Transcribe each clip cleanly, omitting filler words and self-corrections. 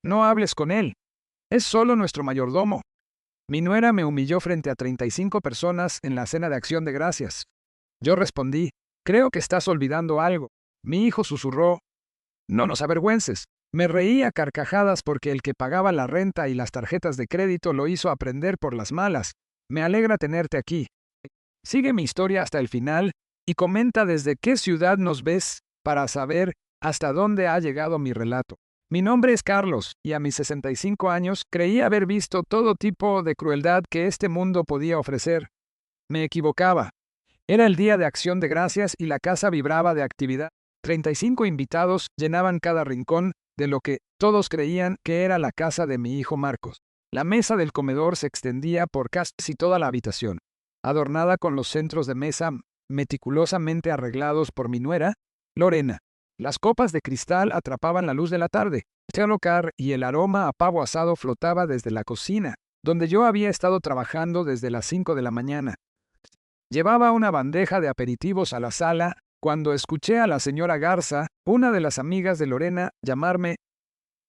No hables con él. Es solo nuestro mayordomo. Mi nuera me humilló frente a 35 personas en la cena de Acción de Gracias. Yo respondí, creo que estás olvidando algo. Mi hijo susurró, no nos avergüences. Me reí a carcajadas porque el que pagaba la renta y las tarjetas de crédito lo hizo aprender por las malas. Me alegra tenerte aquí. Sigue mi historia hasta el final y comenta desde qué ciudad nos ves para saber hasta dónde ha llegado mi relato. Mi nombre es Carlos y a mis 65 años creí haber visto todo tipo de crueldad que este mundo podía ofrecer. Me equivocaba. Era el día de Acción de Gracias y la casa vibraba de actividad. 35 invitados llenaban cada rincón de lo que todos creían que era la casa de mi hijo Marcos. La mesa del comedor se extendía por casi toda la habitación, adornada con los centros de mesa meticulosamente arreglados por mi nuera, Lorena. Las copas de cristal atrapaban la luz de la tarde. El local y el aroma a pavo asado flotaba desde la cocina, donde yo había estado trabajando desde las 5 de la mañana. Llevaba una bandeja de aperitivos a la sala cuando escuché a la señora Garza, una de las amigas de Lorena, llamarme.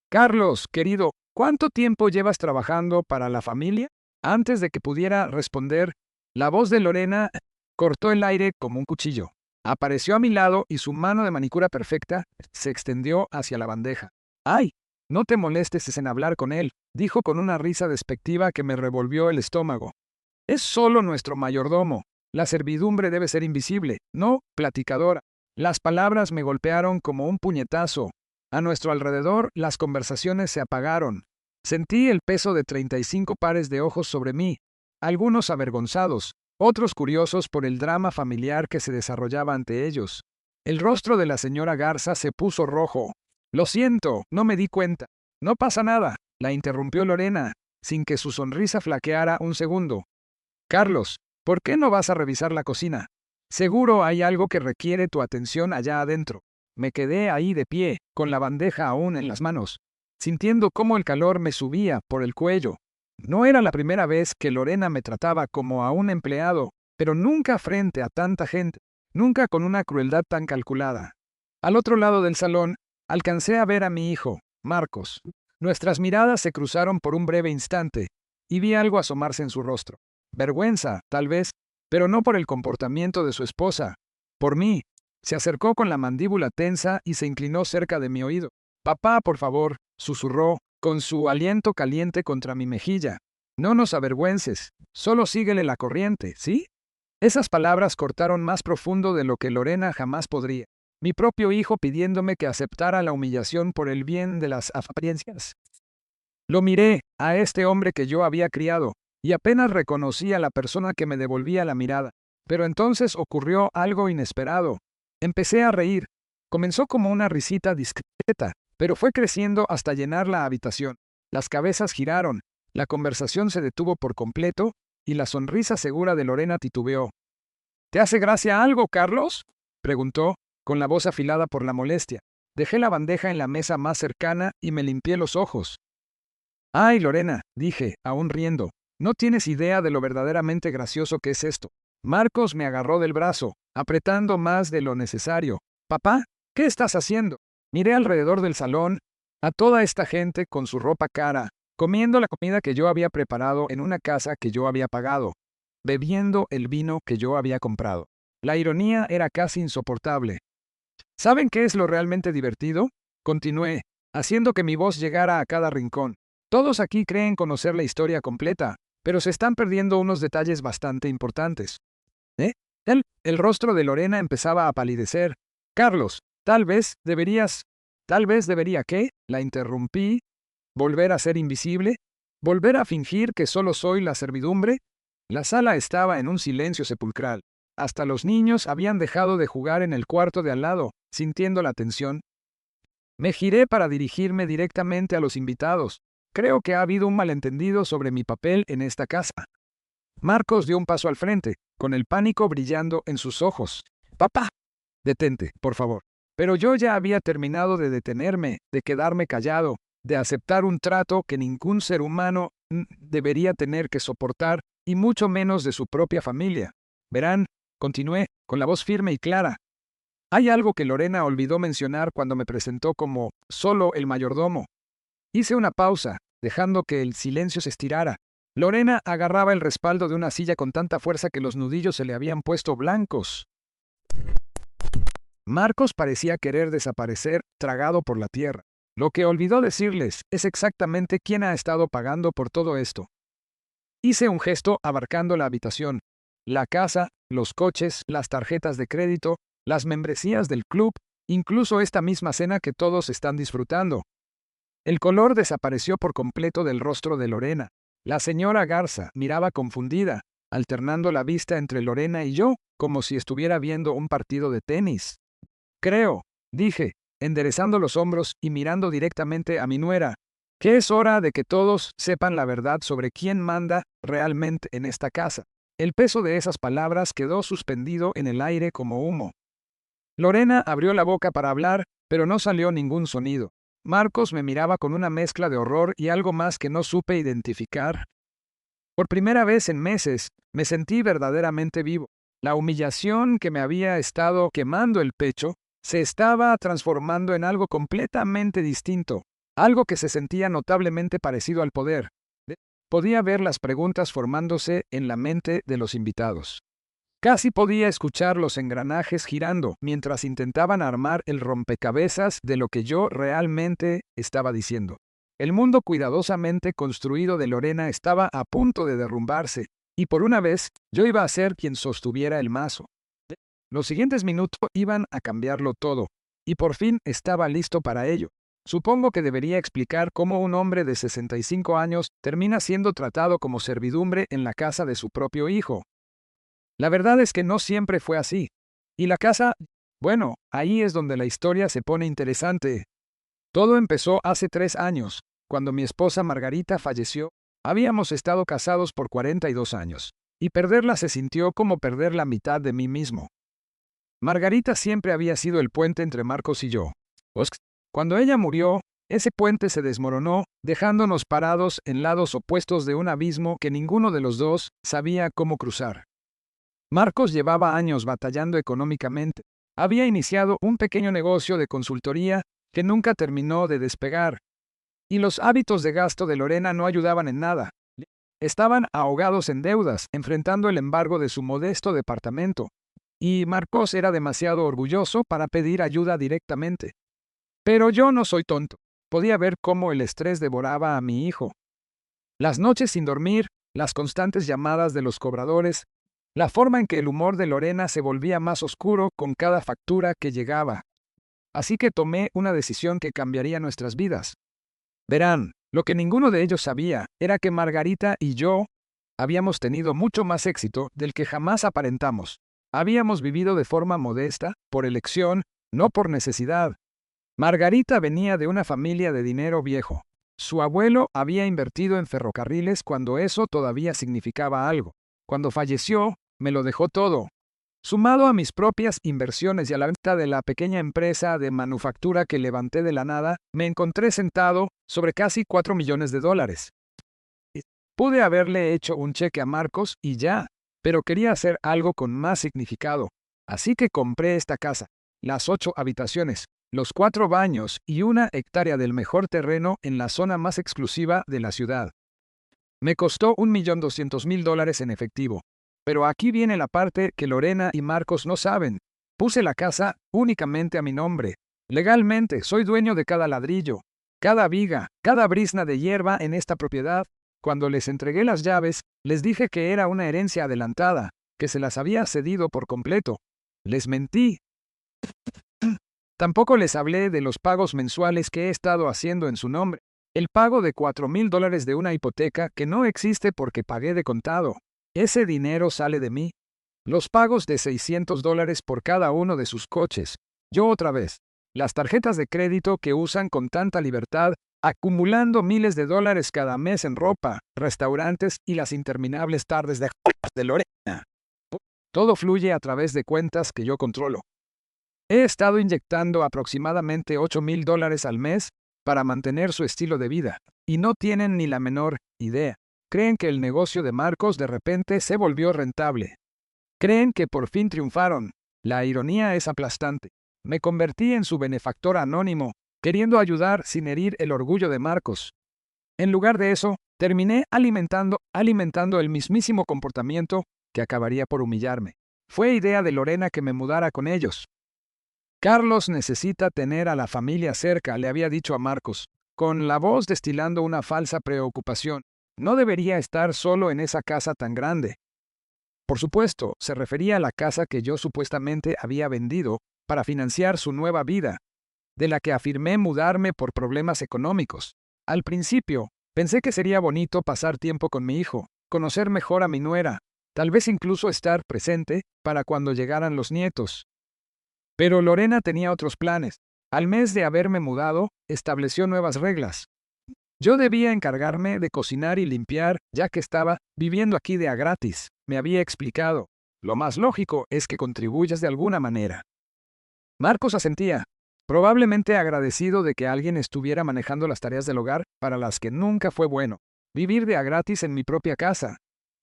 Carlos, querido, ¿cuánto tiempo llevas trabajando para la familia? Antes de que pudiera responder, la voz de Lorena cortó el aire como un cuchillo. Apareció a mi lado y su mano de manicura perfecta se extendió hacia la bandeja. ¡Ay! No te molestes en hablar con él, dijo con una risa despectiva que me revolvió el estómago. Es solo nuestro mayordomo. La servidumbre debe ser invisible, no platicadora. Las palabras me golpearon como un puñetazo. A nuestro alrededor, las conversaciones se apagaron. Sentí el peso de 35 pares de ojos sobre mí, algunos avergonzados, otros curiosos por el drama familiar que se desarrollaba ante ellos. El rostro de la señora Garza se puso rojo. Lo siento, no me di cuenta. No pasa nada, la interrumpió Lorena, sin que su sonrisa flaqueara un segundo. Carlos, ¿por qué no vas a revisar la cocina? Seguro hay algo que requiere tu atención allá adentro. Me quedé ahí de pie, con la bandeja aún en las manos, sintiendo cómo el calor me subía por el cuello. No era la primera vez que Lorena me trataba como a un empleado, pero nunca frente a tanta gente, nunca con una crueldad tan calculada. Al otro lado del salón, alcancé a ver a mi hijo, Marcos. Nuestras miradas se cruzaron por un breve instante, y vi algo asomarse en su rostro. Vergüenza, tal vez, pero no por el comportamiento de su esposa. Por mí. Se acercó con la mandíbula tensa y se inclinó cerca de mi oído. Papá, por favor, susurró, con su aliento caliente contra mi mejilla. No nos avergüences, solo síguele la corriente, ¿sí? Esas palabras cortaron más profundo de lo que Lorena jamás podría. Mi propio hijo pidiéndome que aceptara la humillación por el bien de las apariencias. Lo miré, a este hombre que yo había criado, y apenas reconocí a la persona que me devolvía la mirada. Pero entonces ocurrió algo inesperado. Empecé a reír. Comenzó como una risita discreta, pero fue creciendo hasta llenar la habitación. Las cabezas giraron, la conversación se detuvo por completo, y la sonrisa segura de Lorena titubeó. ¿Te hace gracia algo, Carlos? Preguntó, con la voz afilada por la molestia. Dejé la bandeja en la mesa más cercana y me limpié los ojos. Ay, Lorena, dije, aún riendo, no tienes idea de lo verdaderamente gracioso que es esto. Marcos me agarró del brazo, apretando más de lo necesario. Papá, ¿qué estás haciendo? Miré alrededor del salón, a toda esta gente con su ropa cara, comiendo la comida que yo había preparado en una casa que yo había pagado, bebiendo el vino que yo había comprado. La ironía era casi insoportable. ¿Saben qué es lo realmente divertido? Continué, haciendo que mi voz llegara a cada rincón. Todos aquí creen conocer la historia completa, pero se están perdiendo unos detalles bastante importantes. ¿Eh? El rostro de Lorena empezaba a palidecer. Carlos, tal vez debería, ¿qué? La interrumpí. ¿Volver a ser invisible? ¿Volver a fingir que solo soy la servidumbre? La sala estaba en un silencio sepulcral. Hasta los niños habían dejado de jugar en el cuarto de al lado, sintiendo la tensión. Me giré para dirigirme directamente a los invitados. Creo que ha habido un malentendido sobre mi papel en esta casa. Marcos dio un paso al frente, con el pánico brillando en sus ojos. Papá, detente, por favor. Pero yo ya había terminado de detenerme, de quedarme callado, de aceptar un trato que ningún ser humano debería tener que soportar, y mucho menos de su propia familia. Verán, continué, con la voz firme y clara. Hay algo que Lorena olvidó mencionar cuando me presentó como solo el mayordomo. Hice una pausa, dejando que el silencio se estirara. Lorena agarraba el respaldo de una silla con tanta fuerza que los nudillos se le habían puesto blancos. Marcos parecía querer desaparecer, tragado por la tierra. Lo que olvidó decirles es exactamente quién ha estado pagando por todo esto. Hice un gesto abarcando la habitación. La casa, los coches, las tarjetas de crédito, las membresías del club, incluso esta misma cena que todos están disfrutando. El color desapareció por completo del rostro de Lorena. La señora Garza miraba confundida, alternando la vista entre Lorena y yo, como si estuviera viendo un partido de tenis. Creo, dije, enderezando los hombros y mirando directamente a mi nuera, que es hora de que todos sepan la verdad sobre quién manda realmente en esta casa. El peso de esas palabras quedó suspendido en el aire como humo. Lorena abrió la boca para hablar, pero no salió ningún sonido. Marcos me miraba con una mezcla de horror y algo más que no supe identificar. Por primera vez en meses, me sentí verdaderamente vivo. La humillación que me había estado quemando el pecho se estaba transformando en algo completamente distinto, algo que se sentía notablemente parecido al poder. Podía ver las preguntas formándose en la mente de los invitados. Casi podía escuchar los engranajes girando mientras intentaban armar el rompecabezas de lo que yo realmente estaba diciendo. El mundo cuidadosamente construido de Lorena estaba a punto de derrumbarse, y por una vez yo iba a ser quien sostuviera el mazo. Los siguientes minutos iban a cambiarlo todo, y por fin estaba listo para ello. Supongo que debería explicar cómo un hombre de 65 años termina siendo tratado como servidumbre en la casa de su propio hijo. La verdad es que no siempre fue así. Y la casa, bueno, ahí es donde la historia se pone interesante. Todo empezó hace 3 años, cuando mi esposa Margarita falleció. Habíamos estado casados por 42 años, y perderla se sintió como perder la mitad de mí mismo. Margarita siempre había sido el puente entre Marcos y yo. Cuando ella murió, ese puente se desmoronó, dejándonos parados en lados opuestos de un abismo que ninguno de los dos sabía cómo cruzar. Marcos llevaba años batallando económicamente. Había iniciado un pequeño negocio de consultoría que nunca terminó de despegar. Y los hábitos de gasto de Lorena no ayudaban en nada. Estaban ahogados en deudas, enfrentando el embargo de su modesto departamento. Y Marcos era demasiado orgulloso para pedir ayuda directamente. Pero yo no soy tonto. Podía ver cómo el estrés devoraba a mi hijo. Las noches sin dormir, las constantes llamadas de los cobradores, la forma en que el humor de Lorena se volvía más oscuro con cada factura que llegaba. Así que tomé una decisión que cambiaría nuestras vidas. Verán, lo que ninguno de ellos sabía era que Margarita y yo habíamos tenido mucho más éxito del que jamás aparentamos. Habíamos vivido de forma modesta, por elección, no por necesidad. Margarita venía de una familia de dinero viejo. Su abuelo había invertido en ferrocarriles cuando eso todavía significaba algo. Cuando falleció, me lo dejó todo. Sumado a mis propias inversiones y a la venta de la pequeña empresa de manufactura que levanté de la nada, me encontré sentado sobre casi $4 millones. Pude haberle hecho un cheque a Marcos y ya, pero quería hacer algo con más significado. Así que compré esta casa, las 8 habitaciones, los 4 baños y 1 hectárea del mejor terreno en la zona más exclusiva de la ciudad. Me costó $1.200.000 en efectivo. Pero aquí viene la parte que Lorena y Marcos no saben. Puse la casa únicamente a mi nombre. Legalmente, soy dueño de cada ladrillo, cada viga, cada brizna de hierba en esta propiedad. Cuando les entregué las llaves, les dije que era una herencia adelantada, que se las había cedido por completo. Les mentí. Tampoco les hablé de los pagos mensuales que he estado haciendo en su nombre. El pago de $4,000 de una hipoteca que no existe porque pagué de contado. Ese dinero sale de mí. Los pagos de $600 por cada uno de sus coches. Yo otra vez. Las tarjetas de crédito que usan con tanta libertad, acumulando miles de dólares cada mes en ropa, restaurantes y las interminables tardes de Lorena. Todo fluye a través de cuentas que yo controlo. He estado inyectando aproximadamente $8,000 al mes para mantener su estilo de vida, y no tienen ni la menor idea. Creen que el negocio de Marcos de repente se volvió rentable. Creen que por fin triunfaron. La ironía es aplastante. Me convertí en su benefactor anónimo, queriendo ayudar sin herir el orgullo de Marcos. En lugar de eso, terminé alimentando el mismísimo comportamiento que acabaría por humillarme. Fue idea de Lorena que me mudara con ellos. Carlos necesita tener a la familia cerca, le había dicho a Marcos, con la voz destilando una falsa preocupación. No debería estar solo en esa casa tan grande. Por supuesto, se refería a la casa que yo supuestamente había vendido para financiar su nueva vida, de la que afirmé mudarme por problemas económicos. Al principio, pensé que sería bonito pasar tiempo con mi hijo, conocer mejor a mi nuera, tal vez incluso estar presente para cuando llegaran los nietos. Pero Lorena tenía otros planes. Al mes de haberme mudado, estableció nuevas reglas. Yo debía encargarme de cocinar y limpiar, ya que estaba viviendo aquí de a gratis. Me había explicado. Lo más lógico es que contribuyas de alguna manera. Marcos asentía, probablemente agradecido de que alguien estuviera manejando las tareas del hogar para las que nunca fue bueno. Vivir de a gratis en mi propia casa.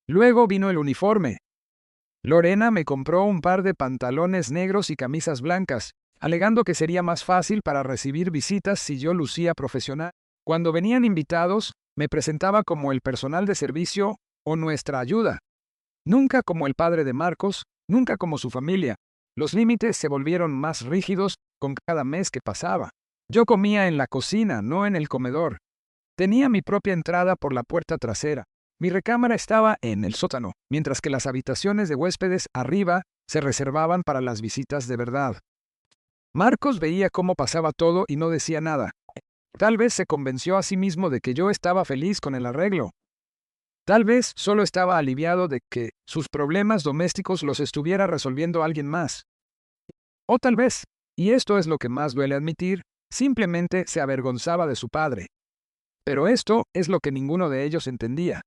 Luego vino el uniforme. Lorena me compró un par de pantalones negros y camisas blancas, alegando que sería más fácil para recibir visitas si yo lucía profesional. Cuando venían invitados, me presentaba como el personal de servicio o nuestra ayuda. Nunca como el padre de Marcos, nunca como su familia. Los límites se volvieron más rígidos con cada mes que pasaba. Yo comía en la cocina, no en el comedor. Tenía mi propia entrada por la puerta trasera. Mi recámara estaba en el sótano, mientras que las habitaciones de huéspedes arriba se reservaban para las visitas de verdad. Marcos veía cómo pasaba todo y no decía nada. Tal vez se convenció a sí mismo de que yo estaba feliz con el arreglo. Tal vez solo estaba aliviado de que sus problemas domésticos los estuviera resolviendo alguien más. O tal vez, y esto es lo que más duele admitir, simplemente se avergonzaba de su padre. Pero esto es lo que ninguno de ellos entendía.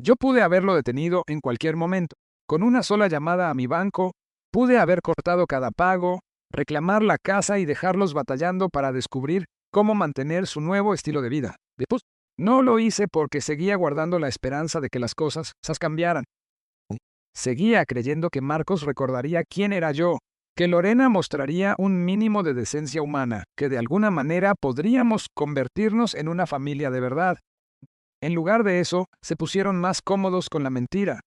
Yo pude haberlo detenido en cualquier momento. Con una sola llamada a mi banco, pude haber cortado cada pago, reclamar la casa y dejarlos batallando para descubrir cómo mantener su nuevo estilo de vida. Después, no lo hice porque seguía guardando la esperanza de que las cosas cambiaran. Seguía creyendo que Marcos recordaría quién era yo, que Lorena mostraría un mínimo de decencia humana, que de alguna manera podríamos convertirnos en una familia de verdad. En lugar de eso, se pusieron más cómodos con la mentira.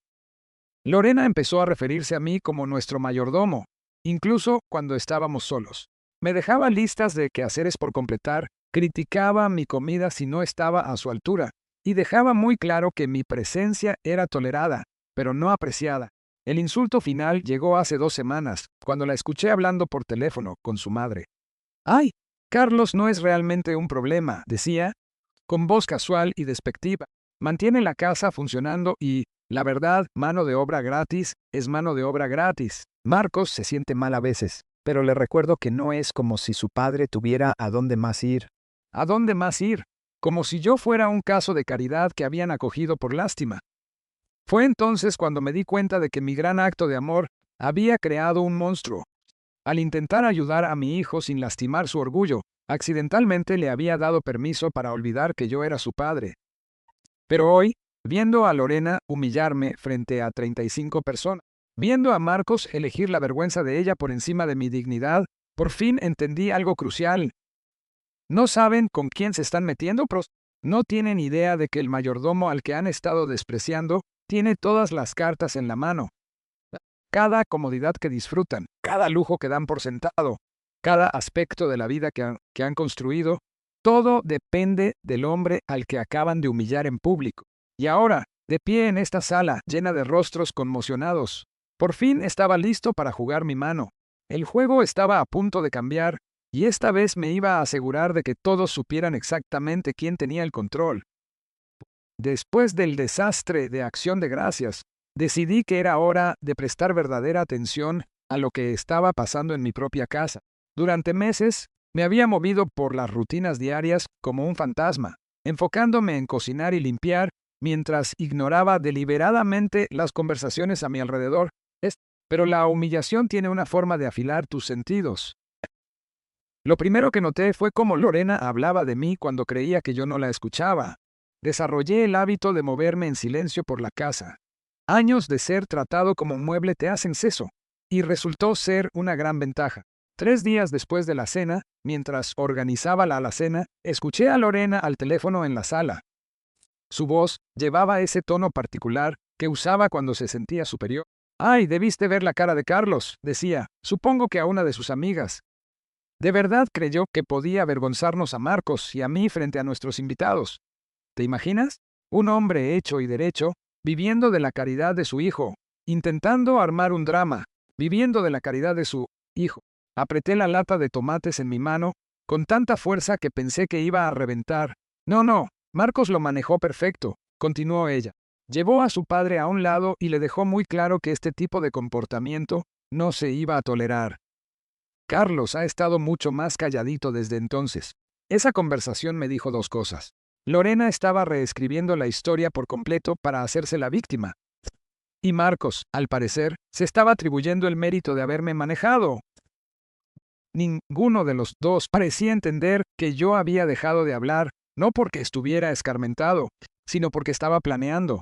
Lorena empezó a referirse a mí como nuestro mayordomo, incluso cuando estábamos solos. Me dejaba listas de quehaceres por completar, criticaba mi comida si no estaba a su altura, y dejaba muy claro que mi presencia era tolerada, pero no apreciada. El insulto final llegó hace 2 semanas, cuando la escuché hablando por teléfono con su madre. «Ay, Carlos no es realmente un problema», decía, con voz casual y despectiva. Mantiene la casa funcionando y, la verdad, mano de obra gratis es mano de obra gratis. Marcos se siente mal a veces, pero le recuerdo que no es como si su padre tuviera a dónde más ir. ¿A dónde más ir? Como si yo fuera un caso de caridad que habían acogido por lástima. Fue entonces cuando me di cuenta de que mi gran acto de amor había creado un monstruo. Al intentar ayudar a mi hijo sin lastimar su orgullo, accidentalmente le había dado permiso para olvidar que yo era su padre. Pero hoy, viendo a Lorena humillarme frente a 35 personas, viendo a Marcos elegir la vergüenza de ella por encima de mi dignidad, por fin entendí algo crucial. ¿No saben con quién se están metiendo? No tienen idea de que el mayordomo al que han estado despreciando tiene todas las cartas en la mano. Cada comodidad que disfrutan, cada lujo que dan por sentado, cada aspecto de la vida que han construido, todo depende del hombre al que acaban de humillar en público. Y ahora, de pie en esta sala llena de rostros conmocionados, por fin estaba listo para jugar mi mano. El juego estaba a punto de cambiar, y esta vez me iba a asegurar de que todos supieran exactamente quién tenía el control. Después del desastre de Acción de Gracias, decidí que era hora de prestar verdadera atención a lo que estaba pasando en mi propia casa. Durante meses, me había movido por las rutinas diarias como un fantasma, enfocándome en cocinar y limpiar, mientras ignoraba deliberadamente las conversaciones a mi alrededor. Pero la humillación tiene una forma de afilar tus sentidos. Lo primero que noté fue cómo Lorena hablaba de mí cuando creía que yo no la escuchaba. Desarrollé el hábito de moverme en silencio por la casa. Años de ser tratado como un mueble te hacen seso, y resultó ser una gran ventaja. 3 días después de la cena, mientras organizaba la alacena, escuché a Lorena al teléfono en la sala. Su voz llevaba ese tono particular que usaba cuando se sentía superior. «Ay, debiste ver la cara de Carlos», decía, supongo que a una de sus amigas. De verdad creyó que podía avergonzarnos a Marcos y a mí frente a nuestros invitados. ¿Te imaginas? Un hombre hecho y derecho, viviendo de la caridad de su hijo, intentando armar un drama, viviendo de la caridad de su hijo. Apreté la lata de tomates en mi mano, con tanta fuerza que pensé que iba a reventar. No, Marcos lo manejó perfecto, continuó ella. Llevó a su padre a un lado y le dejó muy claro que este tipo de comportamiento no se iba a tolerar. Carlos ha estado mucho más calladito desde entonces. Esa conversación me dijo 2 cosas. Lorena estaba reescribiendo la historia por completo para hacerse la víctima. Y Marcos, al parecer, se estaba atribuyendo el mérito de haberme manejado. Ninguno de los dos parecía entender que yo había dejado de hablar, no porque estuviera escarmentado, sino porque estaba planeando.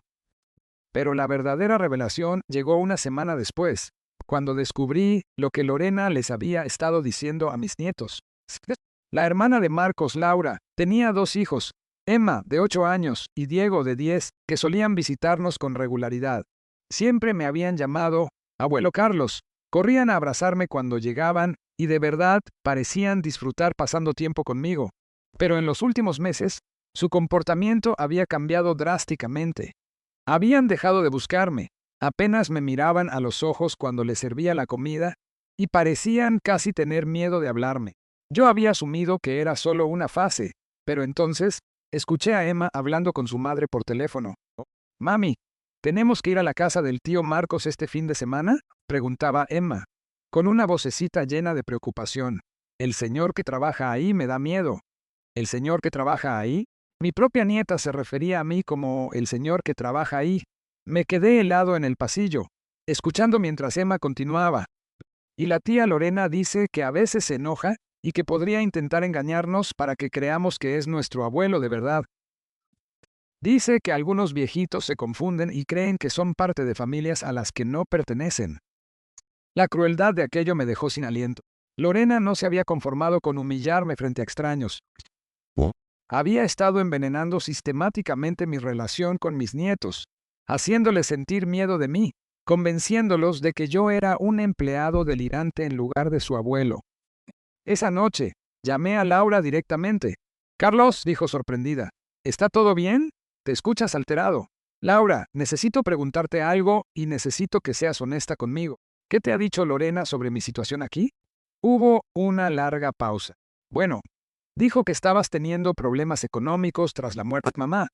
Pero la verdadera revelación llegó una semana después, cuando descubrí lo que Lorena les había estado diciendo a mis nietos. La hermana de Marcos, Laura, tenía 2 hijos, Emma, de 8 años, y Diego, de 10, que solían visitarnos con regularidad. Siempre me habían llamado Abuelo Carlos, corrían a abrazarme cuando llegaban y de verdad parecían disfrutar pasando tiempo conmigo. Pero en los últimos meses, su comportamiento había cambiado drásticamente. Habían dejado de buscarme, apenas me miraban a los ojos cuando les servía la comida y parecían casi tener miedo de hablarme. Yo había asumido que era solo una fase, pero entonces escuché a Emma hablando con su madre por teléfono. «Mami, ¿tenemos que ir a la casa del tío Marcos este fin de semana?», preguntaba Emma, con una vocecita llena de preocupación. «El señor que trabaja ahí me da miedo». «¿El señor que trabaja ahí?». Mi propia nieta se refería a mí como el señor que trabaja ahí. Me quedé helado en el pasillo, escuchando mientras Emma continuaba. «Y la tía Lorena dice que a veces se enoja y que podría intentar engañarnos para que creamos que es nuestro abuelo de verdad. Dice que algunos viejitos se confunden y creen que son parte de familias a las que no pertenecen». La crueldad de aquello me dejó sin aliento. Lorena no se había conformado con humillarme frente a extraños. Había estado envenenando sistemáticamente mi relación con mis nietos, haciéndoles sentir miedo de mí, convenciéndolos de que yo era un empleado delirante en lugar de su abuelo. Esa noche, llamé a Laura directamente. «Carlos», dijo sorprendida, «¿está todo bien? Te escuchas alterado». «Laura, necesito preguntarte algo y necesito que seas honesta conmigo. ¿Qué te ha dicho Lorena sobre mi situación aquí?». Hubo una larga pausa. «Bueno, dijo que estabas teniendo problemas económicos tras la muerte de mamá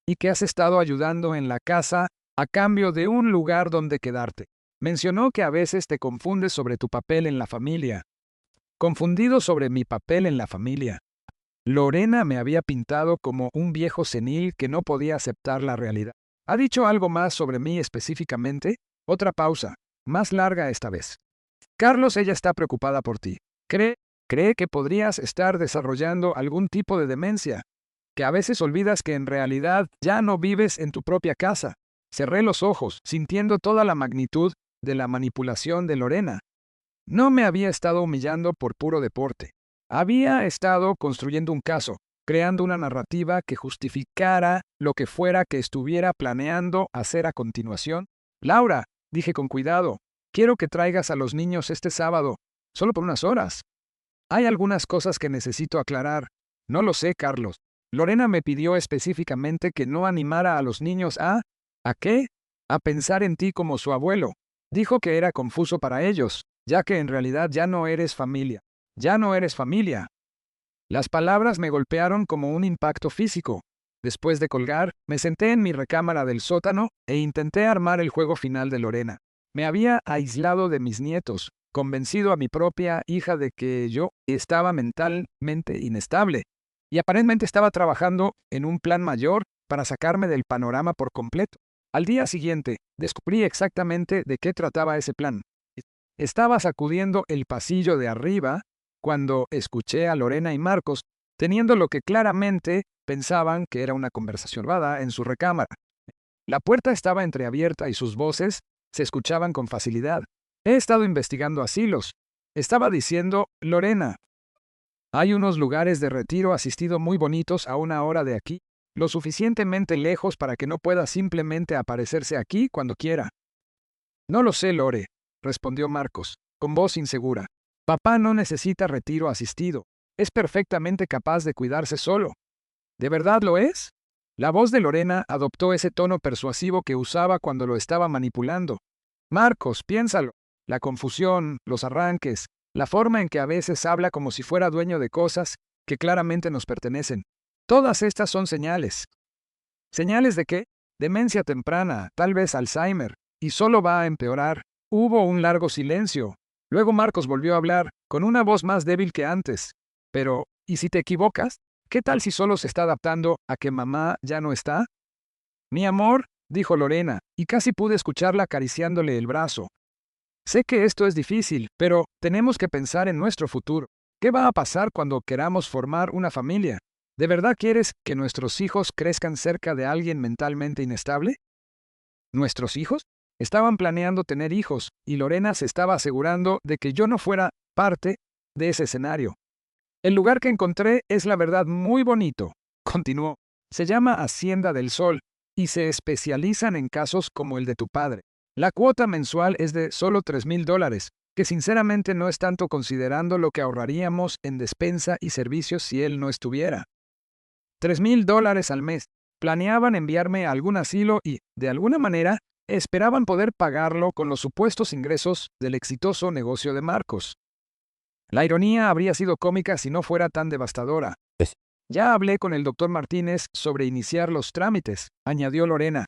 y que has estado ayudando en la casa a cambio de un lugar donde quedarte. Mencionó que a veces te confundes sobre tu papel en la familia». Confundido sobre mi papel en la familia. Lorena me había pintado como un viejo senil que no podía aceptar la realidad. ¿Ha dicho algo más sobre mí específicamente? Otra pausa, más larga esta vez. «Carlos, ella está preocupada por ti. Cree que podrías estar desarrollando algún tipo de demencia, que a veces olvidas que en realidad ya no vives en tu propia casa». Cerré los ojos, sintiendo toda la magnitud de la manipulación de Lorena. No me había estado humillando por puro deporte. Había estado construyendo un caso, creando una narrativa que justificara lo que fuera que estuviera planeando hacer a continuación. «Laura», dije con cuidado, «quiero que traigas a los niños este sábado, solo por unas horas. Hay algunas cosas que necesito aclarar». «No lo sé, Carlos. Lorena me pidió específicamente que no animara a los niños ¿a qué? A pensar en ti como su abuelo. Dijo que era confuso para ellos, ya que en realidad ya no eres familia. Ya no eres familia». Las palabras me golpearon como un impacto físico. Después de colgar, me senté en mi recámara del sótano e intenté armar el juego final de Lorena. Me había aislado de mis nietos, convencido a mi propia hija de que yo estaba mentalmente inestable, y aparentemente estaba trabajando en un plan mayor para sacarme del panorama por completo. Al día siguiente, descubrí exactamente de qué trataba ese plan. Estaba sacudiendo el pasillo de arriba cuando escuché a Lorena y Marcos teniendo lo que claramente pensaban que era una conversación privada en su recámara. La puerta estaba entreabierta y sus voces se escuchaban con facilidad. «He estado investigando asilos. Estaba diciendo, Lorena, hay unos lugares de retiro asistido muy bonitos a 1 hora de aquí, lo suficientemente lejos para que no pueda simplemente aparecerse aquí cuando quiera. No lo sé, Lore, respondió Marcos, con voz insegura. Papá no necesita retiro asistido. Es perfectamente capaz de cuidarse solo. ¿De verdad lo es? La voz de Lorena adoptó ese tono persuasivo que usaba cuando lo estaba manipulando. Marcos, piénsalo. La confusión, los arranques, la forma en que a veces habla como si fuera dueño de cosas que claramente nos pertenecen. Todas estas son señales. ¿Señales de qué? Demencia temprana, tal vez Alzheimer, y solo va a empeorar. Hubo un largo silencio. Luego Marcos volvió a hablar, con una voz más débil que antes. Pero, ¿y si te equivocas? ¿Qué tal si solo se está adaptando a que mamá ya no está? Mi amor, dijo Lorena, y casi pude escucharla acariciándole el brazo. Sé que esto es difícil, pero tenemos que pensar en nuestro futuro. ¿Qué va a pasar cuando queramos formar una familia? ¿De verdad quieres que nuestros hijos crezcan cerca de alguien mentalmente inestable? ¿Nuestros hijos? Estaban planeando tener hijos, y Lorena se estaba asegurando de que yo no fuera parte de ese escenario. El lugar que encontré es la verdad muy bonito, continuó. Se llama Hacienda del Sol, y se especializan en casos como el de tu padre. La cuota mensual es de solo $3,000, que sinceramente no es tanto considerando lo que ahorraríamos en despensa y servicios si él no estuviera. $3,000 al mes. Planeaban enviarme a algún asilo y, de alguna manera, esperaban poder pagarlo con los supuestos ingresos del exitoso negocio de Marcos. La ironía habría sido cómica si no fuera tan devastadora. Ya hablé con el doctor Martínez sobre iniciar los trámites, añadió Lorena.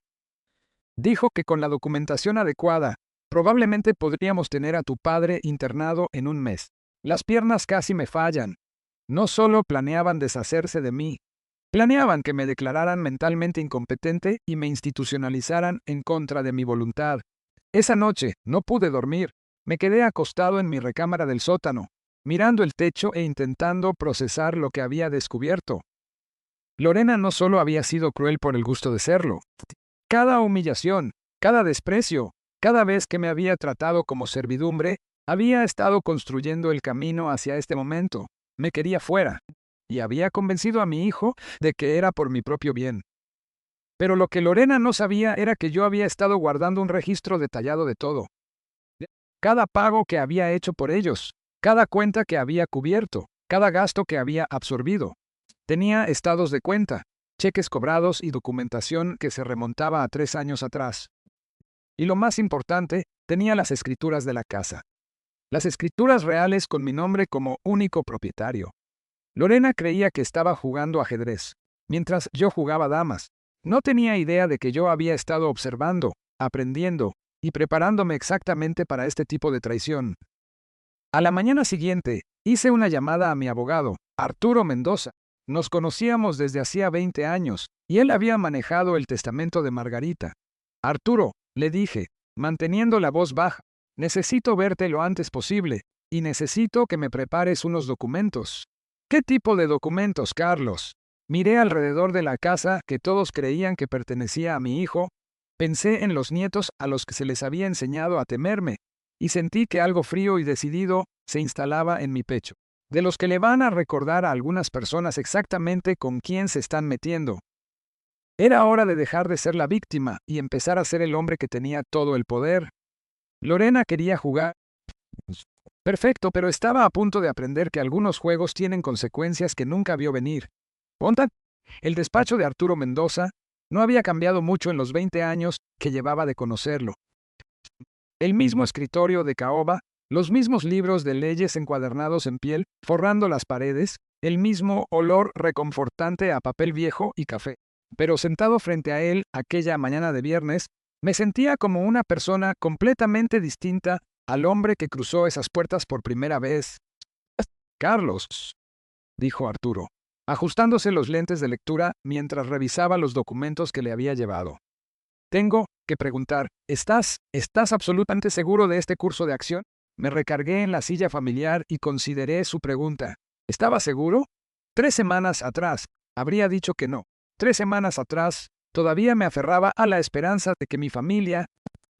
Dijo que con la documentación adecuada, probablemente podríamos tener a tu padre internado en un mes. Las piernas casi me fallan. No solo planeaban deshacerse de mí, planeaban que me declararan mentalmente incompetente y me institucionalizaran en contra de mi voluntad. Esa noche no pude dormir. Me quedé acostado en mi recámara del sótano, mirando el techo e intentando procesar lo que había descubierto. Lorena no solo había sido cruel por el gusto de serlo. Cada humillación, cada desprecio, cada vez que me había tratado como servidumbre, había estado construyendo el camino hacia este momento. Me quería fuera, y había convencido a mi hijo de que era por mi propio bien. Pero lo que Lorena no sabía era que yo había estado guardando un registro detallado de todo. Cada pago que había hecho por ellos, cada cuenta que había cubierto, cada gasto que había absorbido. Tenía estados de cuenta, cheques cobrados y documentación que se remontaba a 3 años atrás. Y lo más importante, tenía las escrituras de la casa. Las escrituras reales con mi nombre como único propietario. Lorena creía que estaba jugando ajedrez, mientras yo jugaba damas. No tenía idea de que yo había estado observando, aprendiendo y preparándome exactamente para este tipo de traición. A la mañana siguiente, hice una llamada a mi abogado, Arturo Mendoza. Nos conocíamos desde hacía 20 años, y él había manejado el testamento de Margarita. Arturo, le dije, manteniendo la voz baja, necesito verte lo antes posible, y necesito que me prepares unos documentos. ¿Qué tipo de documentos, Carlos? Miré alrededor de la casa que todos creían que pertenecía a mi hijo, pensé en los nietos a los que se les había enseñado a temerme, y sentí que algo frío y decidido se instalaba en mi pecho. De los que le van a recordar a algunas personas exactamente con quién se están metiendo. Era hora de dejar de ser la víctima y empezar a ser el hombre que tenía todo el poder. Lorena quería jugar. Perfecto, pero estaba a punto de aprender que algunos juegos tienen consecuencias que nunca vio venir. Ponta. El despacho de Arturo Mendoza no había cambiado mucho en los 20 años que llevaba de conocerlo. El mismo escritorio de caoba, los mismos libros de leyes encuadernados en piel, forrando las paredes, el mismo olor reconfortante a papel viejo y café. Pero sentado frente a él aquella mañana de viernes, me sentía como una persona completamente distinta al hombre que cruzó esas puertas por primera vez. Carlos, dijo Arturo, ajustándose los lentes de lectura mientras revisaba los documentos que le había llevado. Tengo que preguntar, ¿estás absolutamente seguro de este curso de acción? Me recargué en la silla familiar y consideré su pregunta. ¿Estaba seguro? 3 semanas atrás, habría dicho que no. 3 semanas atrás, todavía me aferraba a la esperanza de que mi familia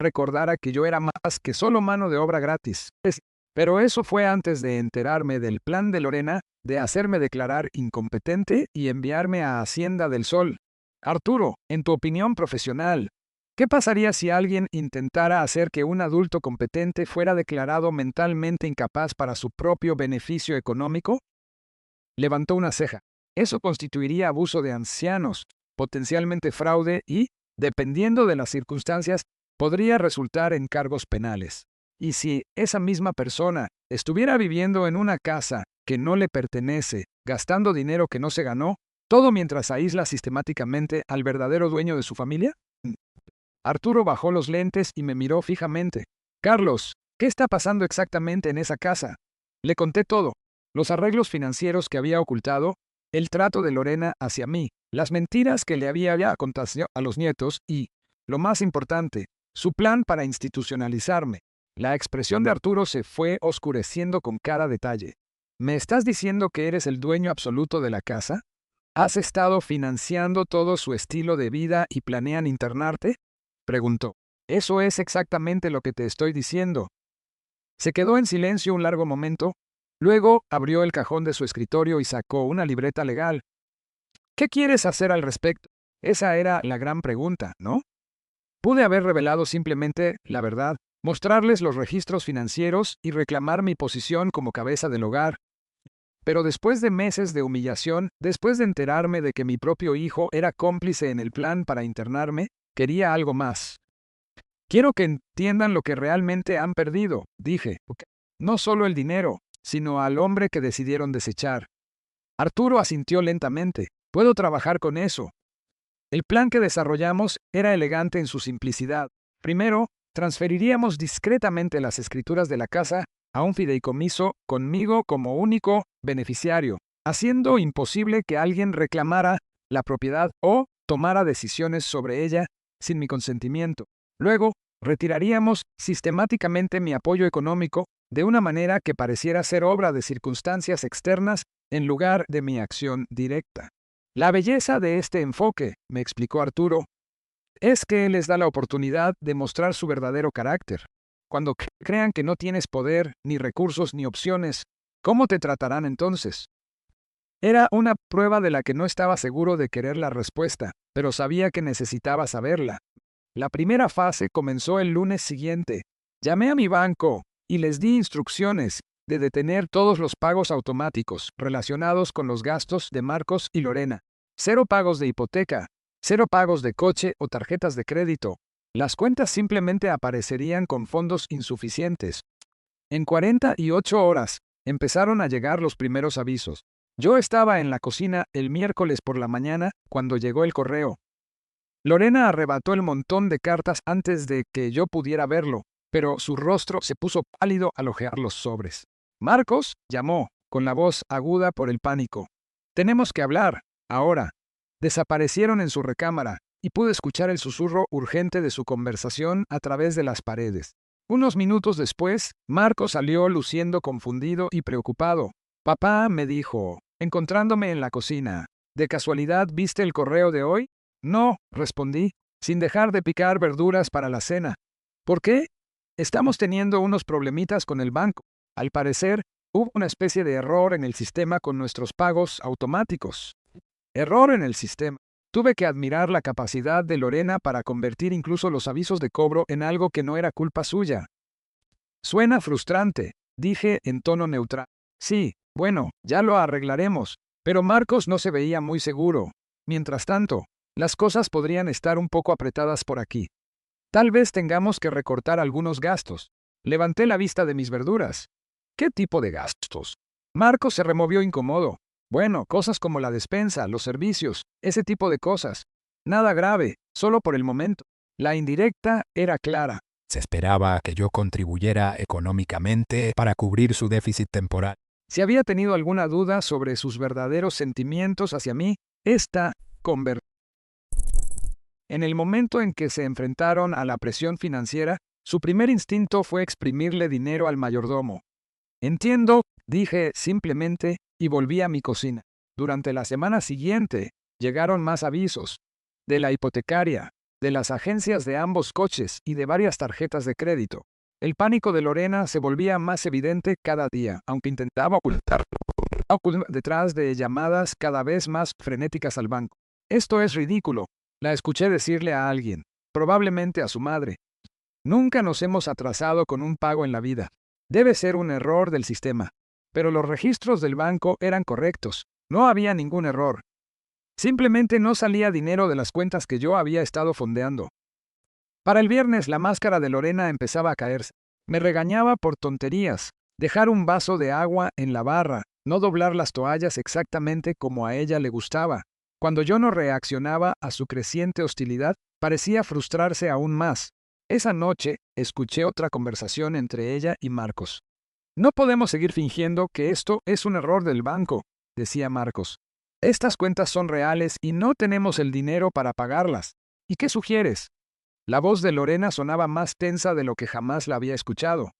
recordara que yo era más que solo mano de obra gratis. Pero eso fue antes de enterarme del plan de Lorena de hacerme declarar incompetente y enviarme a Hacienda del Sol. Arturo, en tu opinión profesional, ¿qué pasaría si alguien intentara hacer que un adulto competente fuera declarado mentalmente incapaz para su propio beneficio económico? Levantó una ceja. Eso constituiría abuso de ancianos, potencialmente fraude y, dependiendo de las circunstancias, podría resultar en cargos penales. Y si esa misma persona estuviera viviendo en una casa que no le pertenece, gastando dinero que no se ganó, todo mientras aísla sistemáticamente al verdadero dueño de su familia? Arturo bajó los lentes y me miró fijamente. Carlos, ¿qué está pasando exactamente en esa casa? Le conté todo, los arreglos financieros que había ocultado, el trato de Lorena hacia mí, las mentiras que le había ya contado a los nietos y, lo más importante, su plan para institucionalizarme. La expresión de Arturo se fue oscureciendo con cada detalle. ¿Me estás diciendo que eres el dueño absoluto de la casa? ¿Has estado financiando todo su estilo de vida y planean internarte? Preguntó. Eso es exactamente lo que te estoy diciendo. Se quedó en silencio un largo momento, luego abrió el cajón de su escritorio y sacó una libreta legal. ¿Qué quieres hacer al respecto? Esa era la gran pregunta, ¿no? Pude haber revelado simplemente la verdad, mostrarles los registros financieros y reclamar mi posición como cabeza del hogar. Pero después de meses de humillación, después de enterarme de que mi propio hijo era cómplice en el plan para internarme, quería algo más. Quiero que entiendan lo que realmente han perdido, dije. No solo el dinero, sino al hombre que decidieron desechar. Arturo asintió lentamente. Puedo trabajar con eso. El plan que desarrollamos era elegante en su simplicidad. Primero, transferiríamos discretamente las escrituras de la casa a un fideicomiso conmigo como único beneficiario, haciendo imposible que alguien reclamara la propiedad o tomara decisiones sobre ella sin mi consentimiento. Luego, retiraríamos sistemáticamente mi apoyo económico de una manera que pareciera ser obra de circunstancias externas en lugar de mi acción directa. La belleza de este enfoque, me explicó Arturo, es que les da la oportunidad de mostrar su verdadero carácter. Cuando crean que no tienes poder, ni recursos, ni opciones, ¿cómo te tratarán entonces? Era una prueba de la que no estaba seguro de querer la respuesta, pero sabía que necesitaba saberla. La primera fase comenzó el lunes siguiente. Llamé a mi banco y les di instrucciones de detener todos los pagos automáticos relacionados con los gastos de Marcos y Lorena. 0 pagos de hipoteca, 0 pagos de coche o tarjetas de crédito. Las cuentas simplemente aparecerían con fondos insuficientes. En 48 horas, empezaron a llegar los primeros avisos. Yo estaba en la cocina el miércoles por la mañana cuando llegó el correo. Lorena arrebató el montón de cartas antes de que yo pudiera verlo, pero su rostro se puso pálido al hojear los sobres. Marcos llamó, con la voz aguda por el pánico. Tenemos que hablar, ahora. Desaparecieron en su recámara, y pude escuchar el susurro urgente de su conversación a través de las paredes. Unos minutos después, Marcos salió luciendo confundido y preocupado. Papá, me dijo, encontrándome en la cocina. ¿De casualidad viste el correo de hoy? No, respondí, sin dejar de picar verduras para la cena. ¿Por qué? Estamos teniendo unos problemitas con el banco. Al parecer, hubo una especie de error en el sistema con nuestros pagos automáticos. Error en el sistema. Tuve que admirar la capacidad de Lorena para convertir incluso los avisos de cobro en algo que no era culpa suya. Suena frustrante, dije en tono neutral. Sí, bueno, ya lo arreglaremos, pero Marcos no se veía muy seguro. Mientras tanto, las cosas podrían estar un poco apretadas por aquí. Tal vez tengamos que recortar algunos gastos. Levanté la vista de mis verduras. ¿Qué tipo de gastos? Marcos se removió incómodo. Bueno, cosas como la despensa, los servicios, ese tipo de cosas. Nada grave, solo por el momento. La indirecta era clara. Se esperaba que yo contribuyera económicamente para cubrir su déficit temporal. Si había tenido alguna duda sobre sus verdaderos sentimientos hacia mí, esta conversación. En el momento en que se enfrentaron a la presión financiera, su primer instinto fue exprimirle dinero al mayordomo. Entiendo, dije simplemente, y volví a mi cocina. Durante la semana siguiente, llegaron más avisos. De la hipotecaria, de las agencias de ambos coches y de varias tarjetas de crédito. El pánico de Lorena se volvía más evidente cada día, aunque intentaba ocultarlo detrás de llamadas cada vez más frenéticas al banco. Esto es ridículo, la escuché decirle a alguien, probablemente a su madre. Nunca nos hemos atrasado con un pago en la vida. Debe ser un error del sistema. Pero los registros del banco eran correctos. No había ningún error. Simplemente no salía dinero de las cuentas que yo había estado fondeando. Para el viernes la máscara de Lorena empezaba a caerse. Me regañaba por tonterías. Dejar un vaso de agua en la barra, no doblar las toallas exactamente como a ella le gustaba. Cuando yo no reaccionaba a su creciente hostilidad, parecía frustrarse aún más. Esa noche escuché otra conversación entre ella y Marcos. No podemos seguir fingiendo que esto es un error del banco, decía Marcos. Estas cuentas son reales y no tenemos el dinero para pagarlas. ¿Y qué sugieres? La voz de Lorena sonaba más tensa de lo que jamás la había escuchado.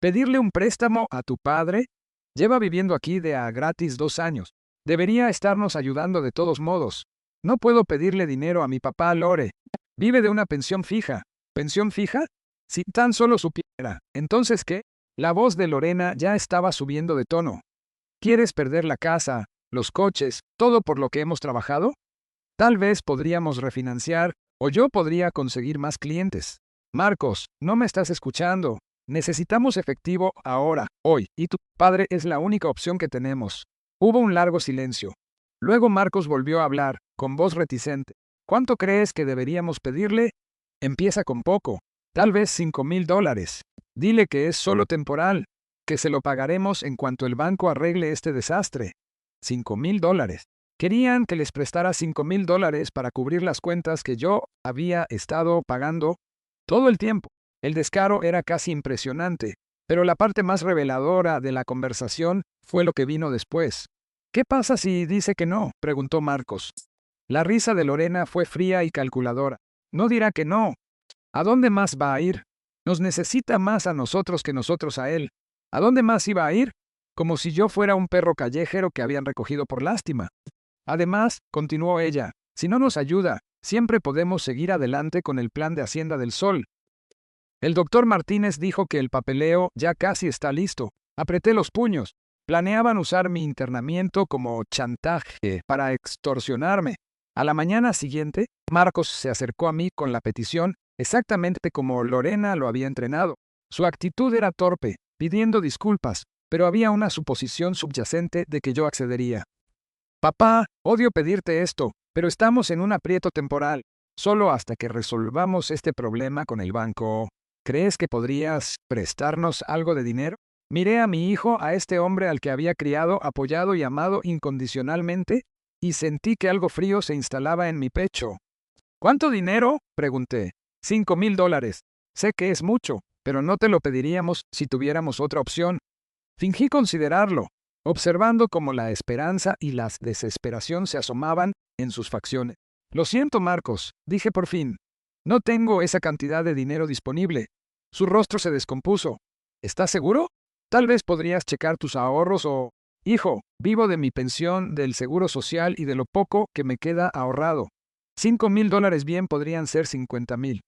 ¿Pedirle un préstamo a tu padre? Lleva viviendo aquí de a gratis 2 años. Debería estarnos ayudando de todos modos. No puedo pedirle dinero a mi papá Lore. Vive de una pensión fija. ¿Pensión fija? Si tan solo supiera. ¿Entonces qué? La voz de Lorena ya estaba subiendo de tono. ¿Quieres perder la casa, los coches, todo por lo que hemos trabajado? Tal vez podríamos refinanciar, o yo podría conseguir más clientes. Marcos, no me estás escuchando. Necesitamos efectivo ahora, hoy, y tu padre es la única opción que tenemos. Hubo un largo silencio. Luego Marcos volvió a hablar, con voz reticente. ¿Cuánto crees que deberíamos pedirle? Empieza con poco, tal vez $5,000. Dile que es solo temporal, que se lo pagaremos en cuanto el banco arregle este desastre. $5,000. Querían que les prestara $5,000 para cubrir las cuentas que yo había estado pagando todo el tiempo. El descaro era casi impresionante, pero la parte más reveladora de la conversación fue lo que vino después. ¿Qué pasa si dice que no?, preguntó Marcos. La risa de Lorena fue fría y calculadora. No dirá que no. ¿A dónde más va a ir? Nos necesita más a nosotros que nosotros a él. ¿A dónde más iba a ir? Como si yo fuera un perro callejero que habían recogido por lástima. Además, continuó ella, si no nos ayuda, siempre podemos seguir adelante con el plan de Hacienda del Sol. El doctor Martínez dijo que el papeleo ya casi está listo. Apreté los puños. Planeaban usar mi internamiento como chantaje para extorsionarme. A la mañana siguiente, Marcos se acercó a mí con la petición, exactamente como Lorena lo había entrenado. Su actitud era torpe, pidiendo disculpas, pero había una suposición subyacente de que yo accedería. Papá, odio pedirte esto, pero estamos en un aprieto temporal. Solo hasta que resolvamos este problema con el banco. ¿Crees que podrías prestarnos algo de dinero? Miré a mi hijo, a este hombre al que había criado, apoyado y amado incondicionalmente, y sentí que algo frío se instalaba en mi pecho. ¿Cuánto dinero?, pregunté. $5,000. Sé que es mucho, pero no te lo pediríamos si tuviéramos otra opción. Fingí considerarlo, observando cómo la esperanza y la desesperación se asomaban en sus facciones. Lo siento, Marcos, dije por fin. No tengo esa cantidad de dinero disponible. Su rostro se descompuso. ¿Estás seguro? Tal vez podrías checar tus ahorros o... Hijo, vivo de mi pensión, del seguro social y de lo poco que me queda ahorrado. $5,000 bien podrían ser 50,000.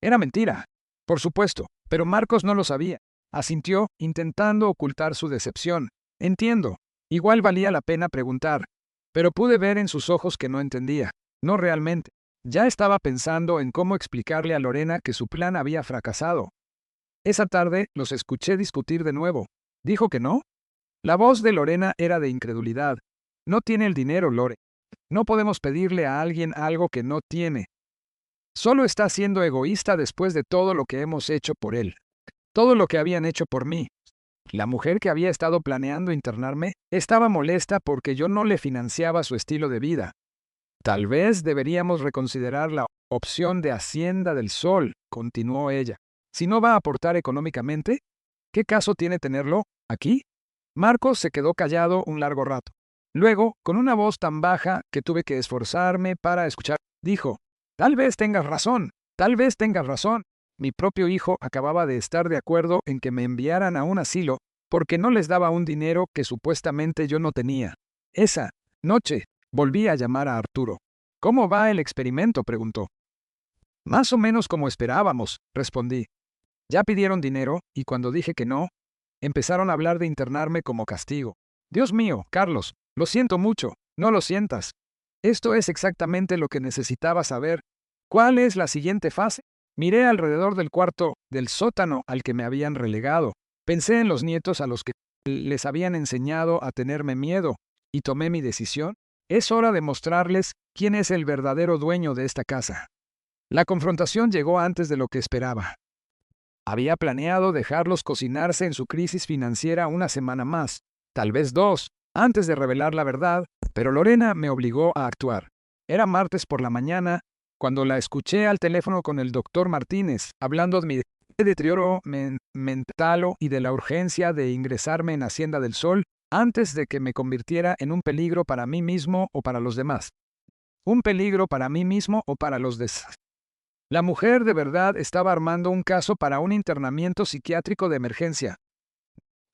Era mentira. Por supuesto, pero Marcos no lo sabía. Asintió, intentando ocultar su decepción. Entiendo. Igual valía la pena preguntar. Pero pude ver en sus ojos que no entendía. No realmente. Ya estaba pensando en cómo explicarle a Lorena que su plan había fracasado. Esa tarde los escuché discutir de nuevo. ¿Dijo que no? La voz de Lorena era de incredulidad. No tiene el dinero, Lore. No podemos pedirle a alguien algo que no tiene. Solo está siendo egoísta después de todo lo que hemos hecho por él. Todo lo que habían hecho por mí. La mujer que había estado planeando internarme estaba molesta porque yo no le financiaba su estilo de vida. Tal vez deberíamos reconsiderar la opción de Hacienda del Sol, continuó ella. Si no va a aportar económicamente, ¿qué caso tiene tenerlo aquí? Marcos se quedó callado un largo rato. Luego, con una voz tan baja que tuve que esforzarme para escuchar, dijo, tal vez tengas razón, tal vez tengas razón. Mi propio hijo acababa de estar de acuerdo en que me enviaran a un asilo porque no les daba un dinero que supuestamente yo no tenía. Esa noche, volví a llamar a Arturo. ¿Cómo va el experimento?, preguntó. Más o menos como esperábamos, respondí. Ya pidieron dinero, y cuando dije que no, empezaron a hablar de internarme como castigo. Dios mío, Carlos, lo siento mucho, no lo sientas. Esto es exactamente lo que necesitaba saber. ¿Cuál es la siguiente fase? Miré alrededor del cuarto del sótano al que me habían relegado. Pensé en los nietos a los que les habían enseñado a tenerme miedo, y tomé mi decisión. Es hora de mostrarles quién es el verdadero dueño de esta casa. La confrontación llegó antes de lo que esperaba. Había planeado dejarlos cocinarse en su crisis financiera una semana más, tal vez 2, antes de revelar la verdad, pero Lorena me obligó a actuar. Era martes por la mañana, cuando la escuché al teléfono con el doctor Martínez, hablando de mi deterioro mental y de la urgencia de ingresarme en Hacienda del Sol antes de que me convirtiera en un peligro para mí mismo o para los demás. Un peligro para mí mismo o para los demás. La mujer de verdad estaba armando un caso para un internamiento psiquiátrico de emergencia.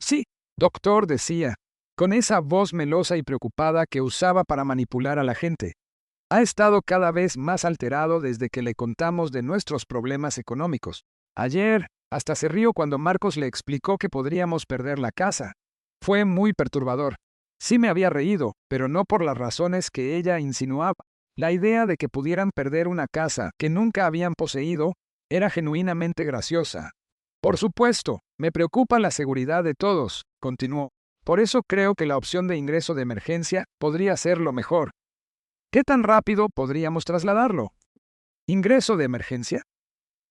Sí, doctor, decía, con esa voz melosa y preocupada que usaba para manipular a la gente. Ha estado cada vez más alterado desde que le contamos de nuestros problemas económicos. Ayer, hasta se rió cuando Marcos le explicó que podríamos perder la casa. Fue muy perturbador. Sí me había reído, pero no por las razones que ella insinuaba. La idea de que pudieran perder una casa que nunca habían poseído era genuinamente graciosa. Por supuesto, me preocupa la seguridad de todos, continuó. Por eso creo que la opción de ingreso de emergencia podría ser lo mejor. ¿Qué tan rápido podríamos trasladarlo? ¿Ingreso de emergencia?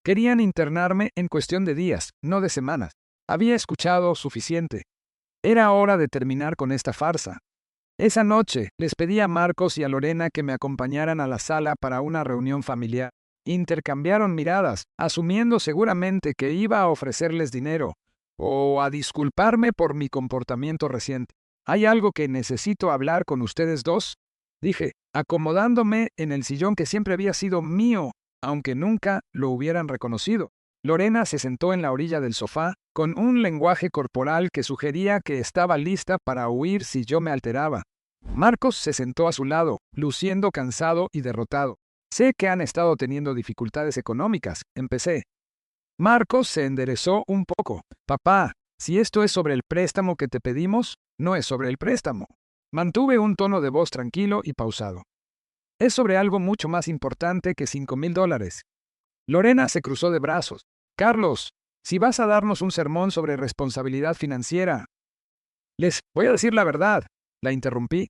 Querían internarme en cuestión de días, no de semanas. Había escuchado suficiente. Era hora de terminar con esta farsa. Esa noche les pedí a Marcos y a Lorena que me acompañaran a la sala para una reunión familiar. Intercambiaron miradas, asumiendo seguramente que iba a ofrecerles dinero o a disculparme por mi comportamiento reciente. ¿Hay algo que necesito hablar con ustedes dos? Dije, acomodándome en el sillón que siempre había sido mío, aunque nunca lo hubieran reconocido. Lorena se sentó en la orilla del sofá, con un lenguaje corporal que sugería que estaba lista para huir si yo me alteraba. Marcos se sentó a su lado, luciendo cansado y derrotado. Sé que han estado teniendo dificultades económicas, empecé. Marcos se enderezó un poco. Papá, si esto es sobre el préstamo que te pedimos, no es sobre el préstamo. Mantuve un tono de voz tranquilo y pausado. Es sobre algo mucho más importante que $5,000. Lorena se cruzó de brazos. Carlos, si vas a darnos un sermón sobre responsabilidad financiera. Les voy a decir la verdad, la interrumpí.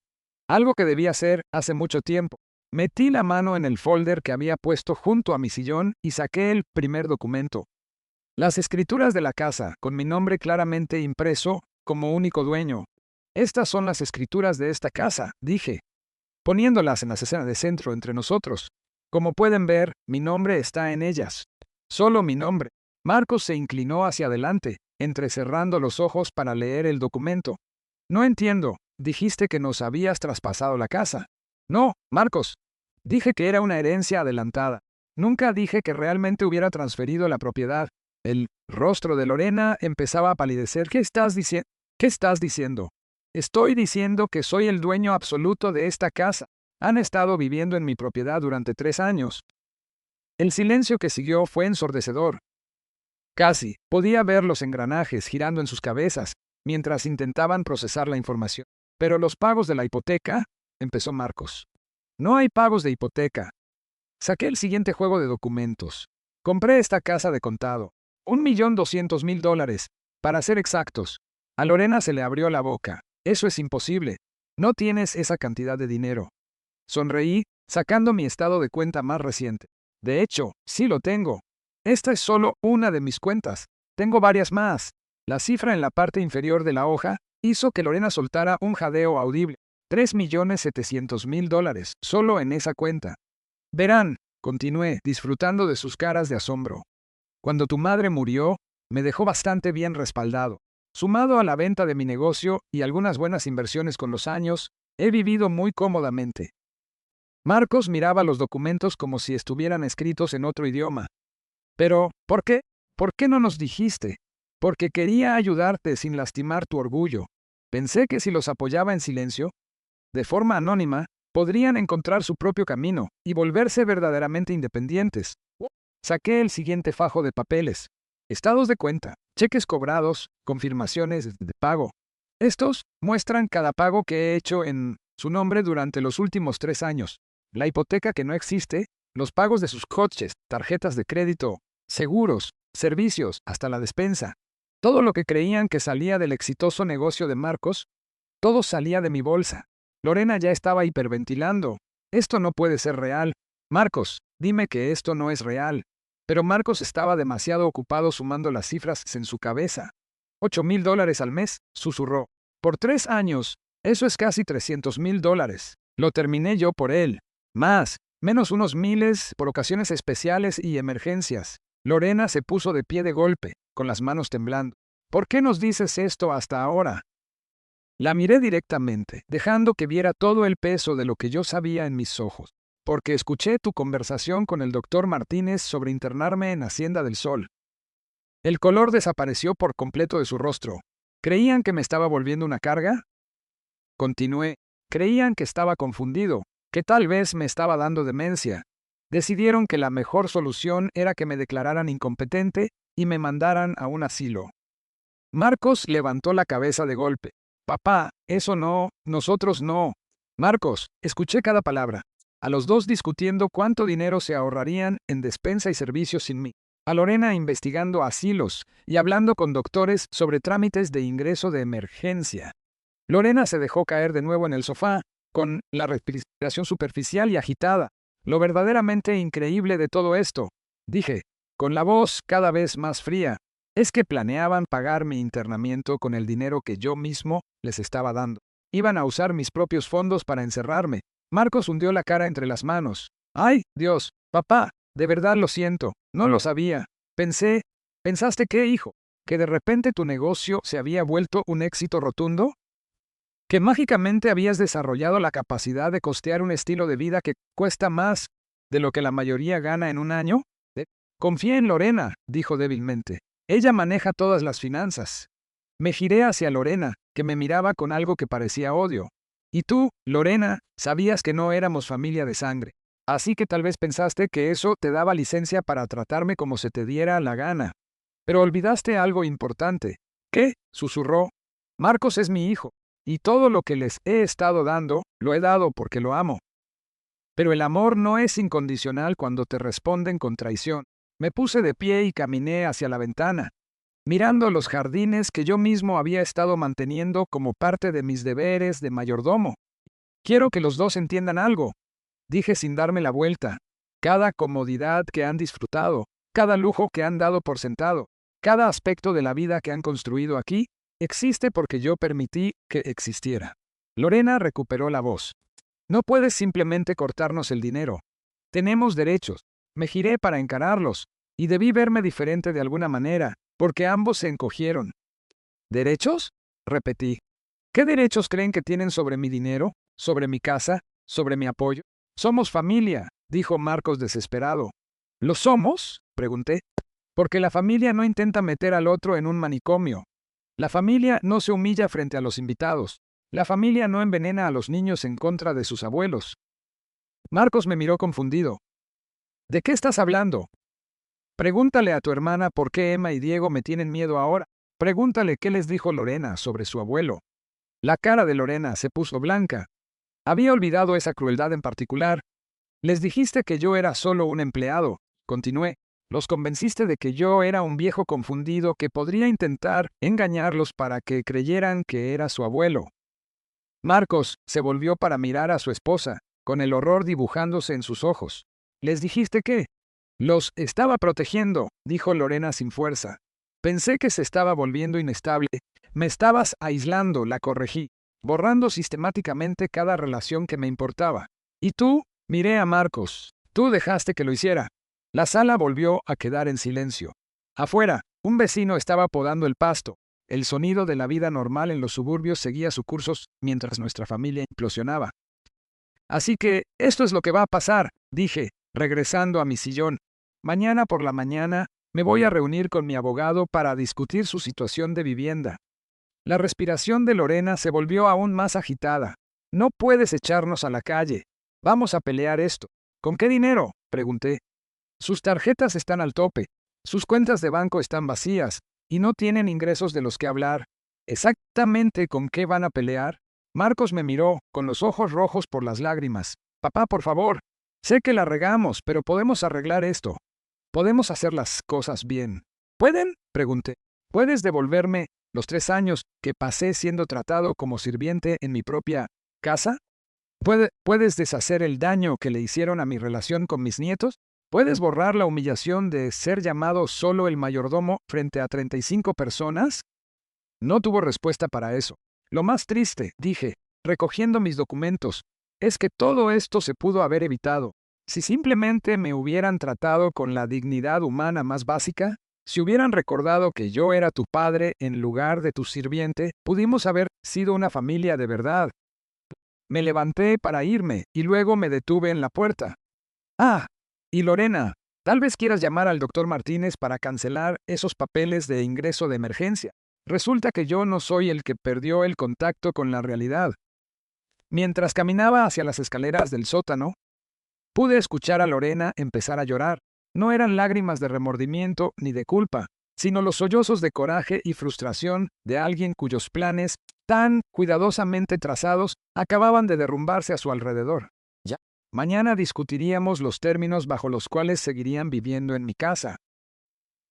Algo que debía hacer hace mucho tiempo. Metí la mano en el folder que había puesto junto a mi sillón y saqué el primer documento. Las escrituras de la casa, con mi nombre claramente impreso como único dueño. Estas son las escrituras de esta casa, dije, poniéndolas en la escena de centro entre nosotros. Como pueden ver, mi nombre está en ellas. Solo mi nombre. Marcos se inclinó hacia adelante, entrecerrando los ojos para leer el documento. No entiendo. Dijiste que nos habías traspasado la casa. No, Marcos. Dije que era una herencia adelantada. Nunca dije que realmente hubiera transferido la propiedad. El rostro de Lorena empezaba a palidecer. ¿Qué estás diciendo? ¿Qué estás diciendo? Estoy diciendo que soy el dueño absoluto de esta casa. Han estado viviendo en mi propiedad durante 3 años. El silencio que siguió fue ensordecedor. Casi podía ver los engranajes girando en sus cabezas mientras intentaban procesar la información. Pero los pagos de la hipoteca, empezó Marcos. No hay pagos de hipoteca. Saqué el siguiente juego de documentos. Compré esta casa de contado. $1,200,000, para ser exactos. A Lorena se le abrió la boca. Eso es imposible. No tienes esa cantidad de dinero. Sonreí, sacando mi estado de cuenta más reciente. De hecho, sí lo tengo. Esta es solo una de mis cuentas. Tengo varias más. La cifra en la parte inferior de la hoja hizo que Lorena soltara un jadeo audible. $3,700,000, solo en esa cuenta. Verán, continué, disfrutando de sus caras de asombro. Cuando tu madre murió, me dejó bastante bien respaldado. Sumado a la venta de mi negocio y algunas buenas inversiones con los años, he vivido muy cómodamente. Marcos miraba los documentos como si estuvieran escritos en otro idioma. Pero, ¿por qué? ¿Por qué no nos dijiste? Porque quería ayudarte sin lastimar tu orgullo. Pensé que si los apoyaba en silencio, de forma anónima, podrían encontrar su propio camino y volverse verdaderamente independientes. Saqué el siguiente fajo de papeles. estados de cuenta, cheques cobrados, confirmaciones de pago. Estos muestran cada pago que he hecho en su nombre durante los últimos 3 años. La hipoteca que no existe, los pagos de sus coches, tarjetas de crédito, seguros, servicios, hasta la despensa. Todo lo que creían que salía del exitoso negocio de Marcos, todo salía de mi bolsa. Lorena ya estaba hiperventilando. Esto no puede ser real. Marcos, dime que esto no es real. Pero Marcos estaba demasiado ocupado sumando las cifras en su cabeza. $8,000 al mes, susurró. Por 3 años, eso es casi $300,000. Lo terminé yo por él. Más, menos unos miles por ocasiones especiales y emergencias. Lorena se puso de pie de golpe, con las manos temblando. ¿Por qué nos dices esto hasta ahora? La miré directamente, dejando que viera todo el peso de lo que yo sabía en mis ojos. Porque escuché tu conversación con el doctor Martínez sobre internarme en Hacienda del Sol. El color desapareció por completo de su rostro. ¿Creían que me estaba volviendo una carga? Continué. Creían que estaba confundido, que tal vez me estaba dando demencia. Decidieron que la mejor solución era que me declararan incompetente y me mandaran a un asilo. Marcos levantó la cabeza de golpe. Papá, eso no, nosotros no. Marcos, escuché cada palabra. A los dos discutiendo cuánto dinero se ahorrarían en despensa y servicios sin mí. A Lorena investigando asilos y hablando con doctores sobre trámites de ingreso de emergencia. Lorena se dejó caer de nuevo en el sofá, con la respiración superficial y agitada. Lo verdaderamente increíble de todo esto, dije, con la voz cada vez más fría, es que planeaban pagar mi internamiento con el dinero que yo mismo les estaba dando. Iban a usar mis propios fondos para encerrarme. Marcos hundió la cara entre las manos. ¡Ay, Dios! Papá, de verdad lo siento. No lo sabía. ¿Pensaste qué, hijo? ¿Que de repente tu negocio se había vuelto un éxito rotundo? ¿Que mágicamente habías desarrollado la capacidad de costear un estilo de vida que cuesta más de lo que la mayoría gana en un año? Confía en Lorena, dijo débilmente. Ella maneja todas las finanzas. Me giré hacia Lorena, que me miraba con algo que parecía odio. Y tú, Lorena, sabías que no éramos familia de sangre. Así que tal vez pensaste que eso te daba licencia para tratarme como se te diera la gana. Pero olvidaste algo importante. ¿Qué? Susurró. Marcos es mi hijo. Y todo lo que les he estado dando, lo he dado porque lo amo. Pero el amor no es incondicional cuando te responden con traición. Me puse de pie y caminé hacia la ventana, mirando los jardines que yo mismo había estado manteniendo como parte de mis deberes de mayordomo. Quiero que los dos entiendan algo, dije sin darme la vuelta. Cada comodidad que han disfrutado, cada lujo que han dado por sentado, cada aspecto de la vida que han construido aquí, existe porque yo permití que existiera. Lorena recuperó la voz. No puedes simplemente cortarnos el dinero. Tenemos derechos. Me giré para encararlos, y debí verme diferente de alguna manera, porque ambos se encogieron. ¿Derechos? Repetí. ¿Qué derechos creen que tienen sobre mi dinero, sobre mi casa, sobre mi apoyo? Somos familia, dijo Marcos desesperado. ¿Lo somos? Pregunté. Porque la familia no intenta meter al otro en un manicomio. La familia no se humilla frente a los invitados. La familia no envenena a los niños en contra de sus abuelos. Marcos me miró confundido. ¿De qué estás hablando? Pregúntale a tu hermana por qué Emma y Diego me tienen miedo ahora. Pregúntale qué les dijo Lorena sobre su abuelo. La cara de Lorena se puso blanca. Había olvidado esa crueldad en particular. Les dijiste que yo era solo un empleado, continué. Los convenciste de que yo era un viejo confundido que podría intentar engañarlos para que creyeran que era su abuelo. Marcos se volvió para mirar a su esposa, con el horror dibujándose en sus ojos. ¿Les dijiste qué? Los estaba protegiendo, dijo Lorena sin fuerza. Pensé que se estaba volviendo inestable. Me estabas aislando, la corregí, borrando sistemáticamente cada relación que me importaba. ¿Y tú? Miré a Marcos. Tú dejaste que lo hiciera. La sala volvió a quedar en silencio. Afuera, un vecino estaba podando el pasto. El sonido de la vida normal en los suburbios seguía su curso mientras nuestra familia implosionaba. Así que, esto es lo que va a pasar, dije, regresando a mi sillón. Mañana por la mañana me voy a reunir con mi abogado para discutir su situación de vivienda. La respiración de Lorena se volvió aún más agitada. No puedes echarnos a la calle. Vamos a pelear esto. ¿Con qué dinero? Pregunté. Sus tarjetas están al tope. Sus cuentas de banco están vacías y no tienen ingresos de los que hablar. ¿Exactamente con qué van a pelear? Marcos me miró, con los ojos rojos por las lágrimas. Papá, por favor. Sé que la regamos, pero podemos arreglar esto. Podemos hacer las cosas bien. ¿Pueden? Pregunté. ¿Puedes devolverme los 3 años que pasé siendo tratado como sirviente en mi propia casa? ¿Puedes deshacer el daño que le hicieron a mi relación con mis nietos? ¿Puedes borrar la humillación de ser llamado solo el mayordomo frente a 35 personas? No tuvo respuesta para eso. Lo más triste, dije, recogiendo mis documentos, es que todo esto se pudo haber evitado. Si simplemente me hubieran tratado con la dignidad humana más básica, si hubieran recordado que yo era tu padre en lugar de tu sirviente, pudimos haber sido una familia de verdad. Me levanté para irme y luego me detuve en la puerta. Ah, y Lorena, tal vez quieras llamar al doctor Martínez para cancelar esos papeles de ingreso de emergencia. Resulta que yo no soy el que perdió el contacto con la realidad. Mientras caminaba hacia las escaleras del sótano, pude escuchar a Lorena empezar a llorar. No eran lágrimas de remordimiento ni de culpa, sino los sollozos de coraje y frustración de alguien cuyos planes, tan cuidadosamente trazados, acababan de derrumbarse a su alrededor. Ya. Mañana discutiríamos los términos bajo los cuales seguirían viviendo en mi casa.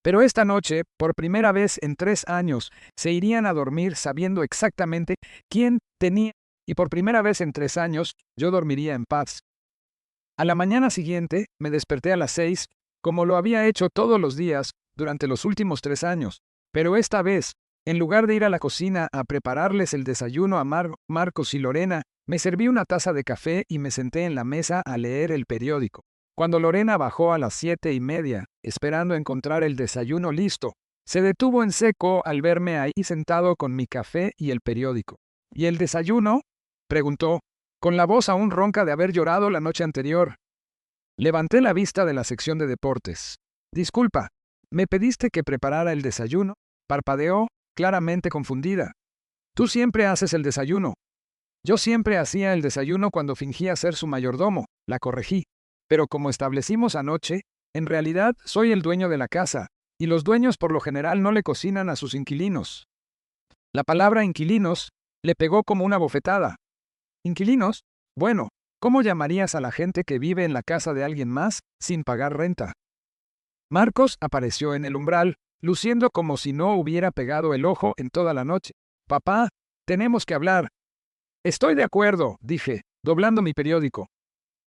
Pero esta noche, por primera vez en 3 años, se irían a dormir sabiendo exactamente quién tenía, y por primera vez en 3 años, yo dormiría en paz. A la mañana siguiente, me desperté a las 6, como lo había hecho todos los días durante los últimos 3 años, pero esta vez, en lugar de ir a la cocina a prepararles el desayuno a Marcos y Lorena, me serví una taza de café y me senté en la mesa a leer el periódico. Cuando Lorena bajó a las 7:30, esperando encontrar el desayuno listo, se detuvo en seco al verme ahí sentado con mi café y el periódico. ¿Y el desayuno?, preguntó, con la voz aún ronca de haber llorado la noche anterior. Levanté la vista de la sección de deportes. Disculpa, ¿me pediste que preparara el desayuno? Parpadeó, claramente confundida. Tú siempre haces el desayuno. Yo siempre hacía el desayuno cuando fingía ser su mayordomo, la corregí. Pero como establecimos anoche, en realidad soy el dueño de la casa, y los dueños por lo general no le cocinan a sus inquilinos. La palabra inquilinos le pegó como una bofetada. ¿Inquilinos? Bueno, ¿cómo llamarías a la gente que vive en la casa de alguien más sin pagar renta? Marcos apareció en el umbral, luciendo como si no hubiera pegado el ojo en toda la noche. Papá, tenemos que hablar. Estoy de acuerdo, dije, doblando mi periódico.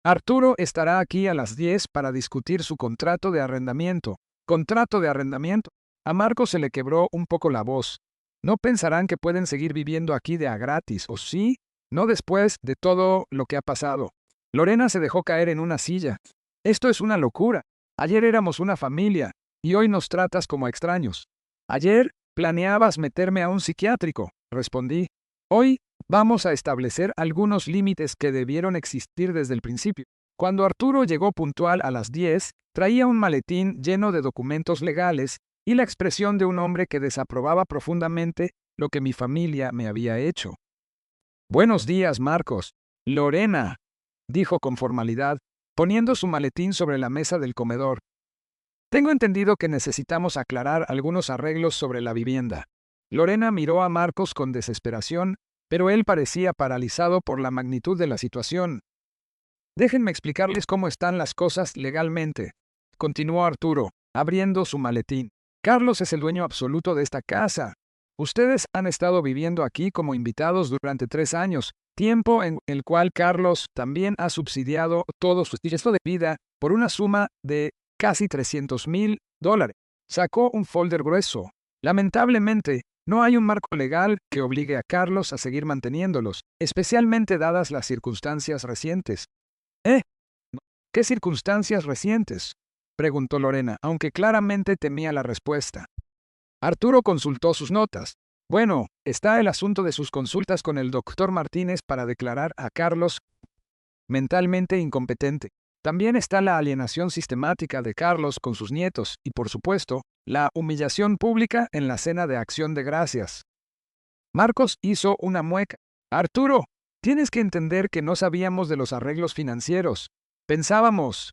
Arturo estará aquí a las 10 para discutir su contrato de arrendamiento. ¿Contrato de arrendamiento? A Marcos se le quebró un poco la voz. No pensarán que pueden seguir viviendo aquí de a gratis, ¿o sí? No después de todo lo que ha pasado. Lorena se dejó caer en una silla. Esto es una locura. Ayer éramos una familia, y hoy nos tratas como extraños. Ayer planeabas meterme a un psiquiátrico, respondí. Hoy vamos a establecer algunos límites que debieron existir desde el principio. Cuando Arturo llegó puntual a las 10, traía un maletín lleno de documentos legales y la expresión de un hombre que desaprobaba profundamente lo que mi familia me había hecho. Buenos días, Marcos. Lorena, dijo con formalidad, poniendo su maletín sobre la mesa del comedor. Tengo entendido que necesitamos aclarar algunos arreglos sobre la vivienda. Lorena miró a Marcos con desesperación, pero él parecía paralizado por la magnitud de la situación. Déjenme explicarles cómo están las cosas legalmente, continuó Arturo, abriendo su maletín. Carlos es el dueño absoluto de esta casa. Ustedes han estado viviendo aquí como invitados durante 3 años, tiempo en el cual Carlos también ha subsidiado todo su estilo de vida por una suma de casi $300,000. Sacó un folder grueso. Lamentablemente, no hay un marco legal que obligue a Carlos a seguir manteniéndolos, especialmente dadas las circunstancias recientes. ¿Qué circunstancias recientes?, preguntó Lorena, aunque claramente temía la respuesta. Arturo consultó sus notas. Bueno, está el asunto de sus consultas con el doctor Martínez para declarar a Carlos mentalmente incompetente. También está la alienación sistemática de Carlos con sus nietos y, por supuesto, la humillación pública en la cena de Acción de Gracias. Marcos hizo una mueca. Arturo, tienes que entender que no sabíamos de los arreglos financieros. Pensábamos.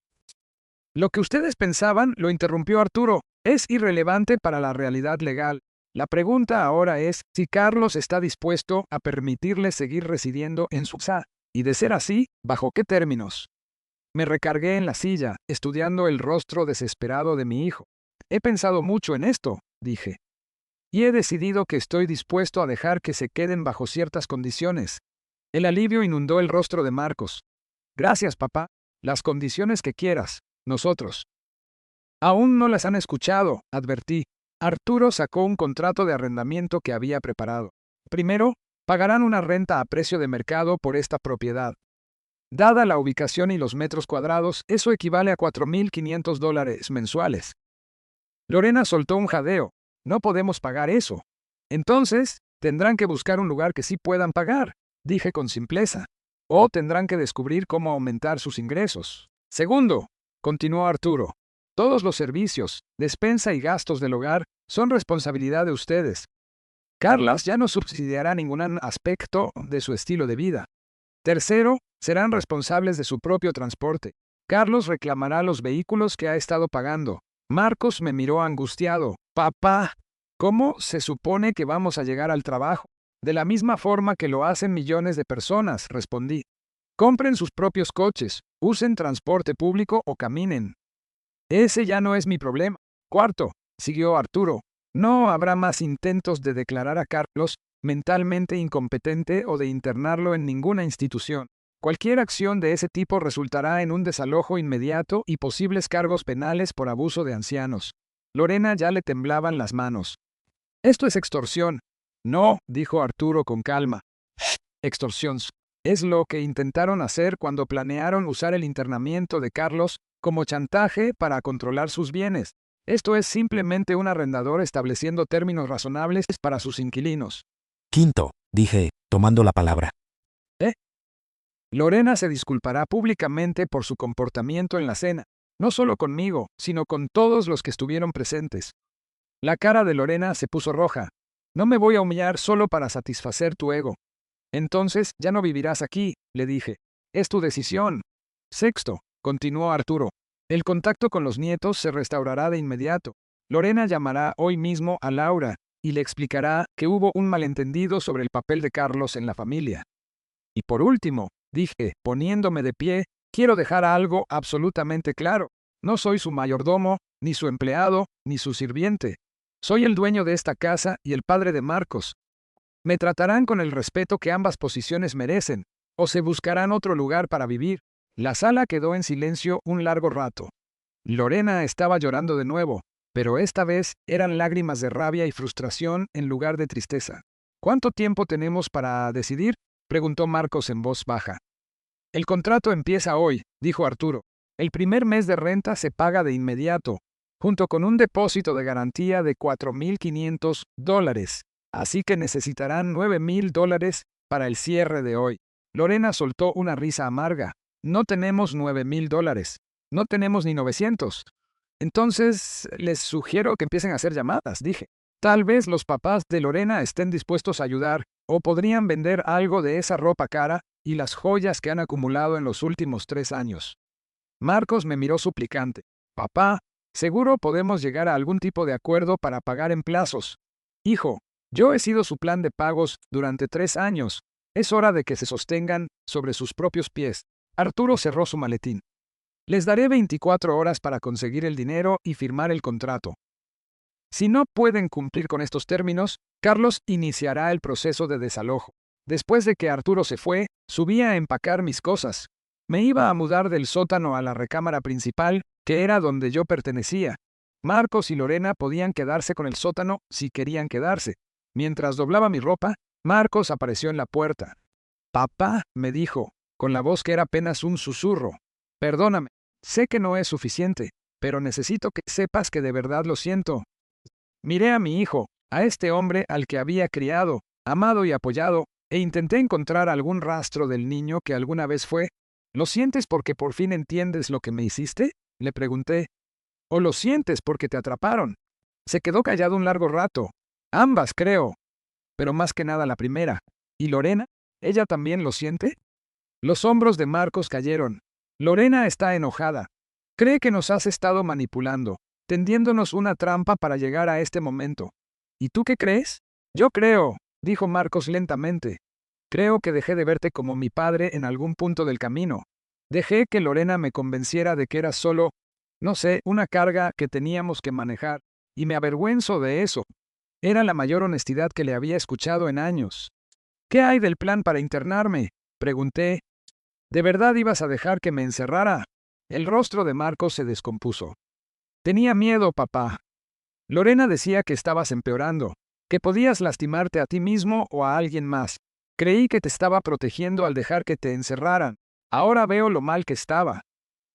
Lo que ustedes pensaban, lo interrumpió Arturo. Es irrelevante para la realidad legal. La pregunta ahora es si Carlos está dispuesto a permitirle seguir residiendo en su casa, y de ser así, ¿bajo qué términos? Me recargué en la silla, estudiando el rostro desesperado de mi hijo. He pensado mucho en esto, dije. Y he decidido que estoy dispuesto a dejar que se queden bajo ciertas condiciones. El alivio inundó el rostro de Marcos. Gracias, papá. Las condiciones que quieras. Nosotros. Aún no las han escuchado, advertí. Arturo sacó un contrato de arrendamiento que había preparado. Primero, pagarán una renta a precio de mercado por esta propiedad. Dada la ubicación y los metros cuadrados, eso equivale a $4,500 mensuales. Lorena soltó un jadeo. No podemos pagar eso. Entonces, tendrán que buscar un lugar que sí puedan pagar, dije con simpleza. O tendrán que descubrir cómo aumentar sus ingresos. Segundo, continuó Arturo, todos los servicios, despensa y gastos del hogar son responsabilidad de ustedes. Carlas ya no subsidiará ningún aspecto de su estilo de vida. Tercero, serán responsables de su propio transporte. Carlos reclamará los vehículos que ha estado pagando. Marcos me miró angustiado. Papá, ¿cómo se supone que vamos a llegar al trabajo? De la misma forma que lo hacen millones de personas, respondí. Compren sus propios coches, usen transporte público o caminen. Ese ya no es mi problema. Cuarto, siguió Arturo, no habrá más intentos de declarar a Carlos mentalmente incompetente o de internarlo en ninguna institución. Cualquier acción de ese tipo resultará en un desalojo inmediato y posibles cargos penales por abuso de ancianos. Lorena ya le temblaban las manos. Esto es extorsión. No, dijo Arturo con calma. Extorsión. Es lo que intentaron hacer cuando planearon usar el internamiento de Carlos como chantaje para controlar sus bienes. Esto es simplemente un arrendador estableciendo términos razonables para sus inquilinos. Quinto, dije, tomando la palabra. Lorena se disculpará públicamente por su comportamiento en la cena, no solo conmigo, sino con todos los que estuvieron presentes. La cara de Lorena se puso roja. No me voy a humillar solo para satisfacer tu ego. Entonces ya no vivirás aquí, le dije. Es tu decisión. Sexto, continuó Arturo. El contacto con los nietos se restaurará de inmediato. Lorena llamará hoy mismo a Laura y le explicará que hubo un malentendido sobre el papel de Carlos en la familia. Y por último, dije, poniéndome de pie, quiero dejar algo absolutamente claro. No soy su mayordomo, ni su empleado, ni su sirviente. Soy el dueño de esta casa y el padre de Marcos. Me tratarán con el respeto que ambas posiciones merecen, o se buscarán otro lugar para vivir. La sala quedó en silencio un largo rato. Lorena estaba llorando de nuevo, pero esta vez eran lágrimas de rabia y frustración en lugar de tristeza. ¿Cuánto tiempo tenemos para decidir?, preguntó Marcos en voz baja. El contrato empieza hoy, dijo Arturo. El primer mes de renta se paga de inmediato, junto con un depósito de garantía de $4,500. Así que necesitarán $9,000 para el cierre de hoy. Lorena soltó una risa amarga. No tenemos $9,000. No tenemos ni 900. Entonces, les sugiero que empiecen a hacer llamadas, dije. Tal vez los papás de Lorena estén dispuestos a ayudar, o podrían vender algo de esa ropa cara y las joyas que han acumulado en los últimos 3 años. Marcos me miró suplicante. Papá, seguro podemos llegar a algún tipo de acuerdo para pagar en plazos. Hijo, yo he sido su plan de pagos durante 3 años. Es hora de que se sostengan sobre sus propios pies. Arturo cerró su maletín. Les daré 24 horas para conseguir el dinero y firmar el contrato. Si no pueden cumplir con estos términos, Carlos iniciará el proceso de desalojo. Después de que Arturo se fue, subí a empacar mis cosas. Me iba a mudar del sótano a la recámara principal, que era donde yo pertenecía. Marcos y Lorena podían quedarse con el sótano si querían quedarse. Mientras doblaba mi ropa, Marcos apareció en la puerta. Papá, me dijo, con la voz que era apenas un susurro. Perdóname, sé que no es suficiente, pero necesito que sepas que de verdad lo siento. Miré a mi hijo, a este hombre al que había criado, amado y apoyado, e intenté encontrar algún rastro del niño que alguna vez fue. ¿Lo sientes porque por fin entiendes lo que me hiciste?, le pregunté. ¿O lo sientes porque te atraparon? Se quedó callado un largo rato. Ambas, creo. Pero más que nada la primera. ¿Y Lorena? ¿Ella también lo siente? Los hombros de Marcos cayeron. Lorena está enojada. Cree que nos has estado manipulando. tendiéndonos una trampa para llegar a este momento. ¿Y tú qué crees? Yo creo, dijo Marcos lentamente. Creo que dejé de verte como mi padre en algún punto del camino. Dejé que Lorena me convenciera de que era solo, no sé, una carga que teníamos que manejar, y me avergüenzo de eso. Era la mayor honestidad que le había escuchado en años. ¿Qué hay del plan para internarme? Pregunté. ¿De verdad ibas a dejar que me encerrara? El rostro de Marcos se descompuso. Tenía miedo, papá. Lorena decía que estabas empeorando, que podías lastimarte a ti mismo o a alguien más. Creí que te estaba protegiendo al dejar que te encerraran. Ahora veo lo mal que estaba.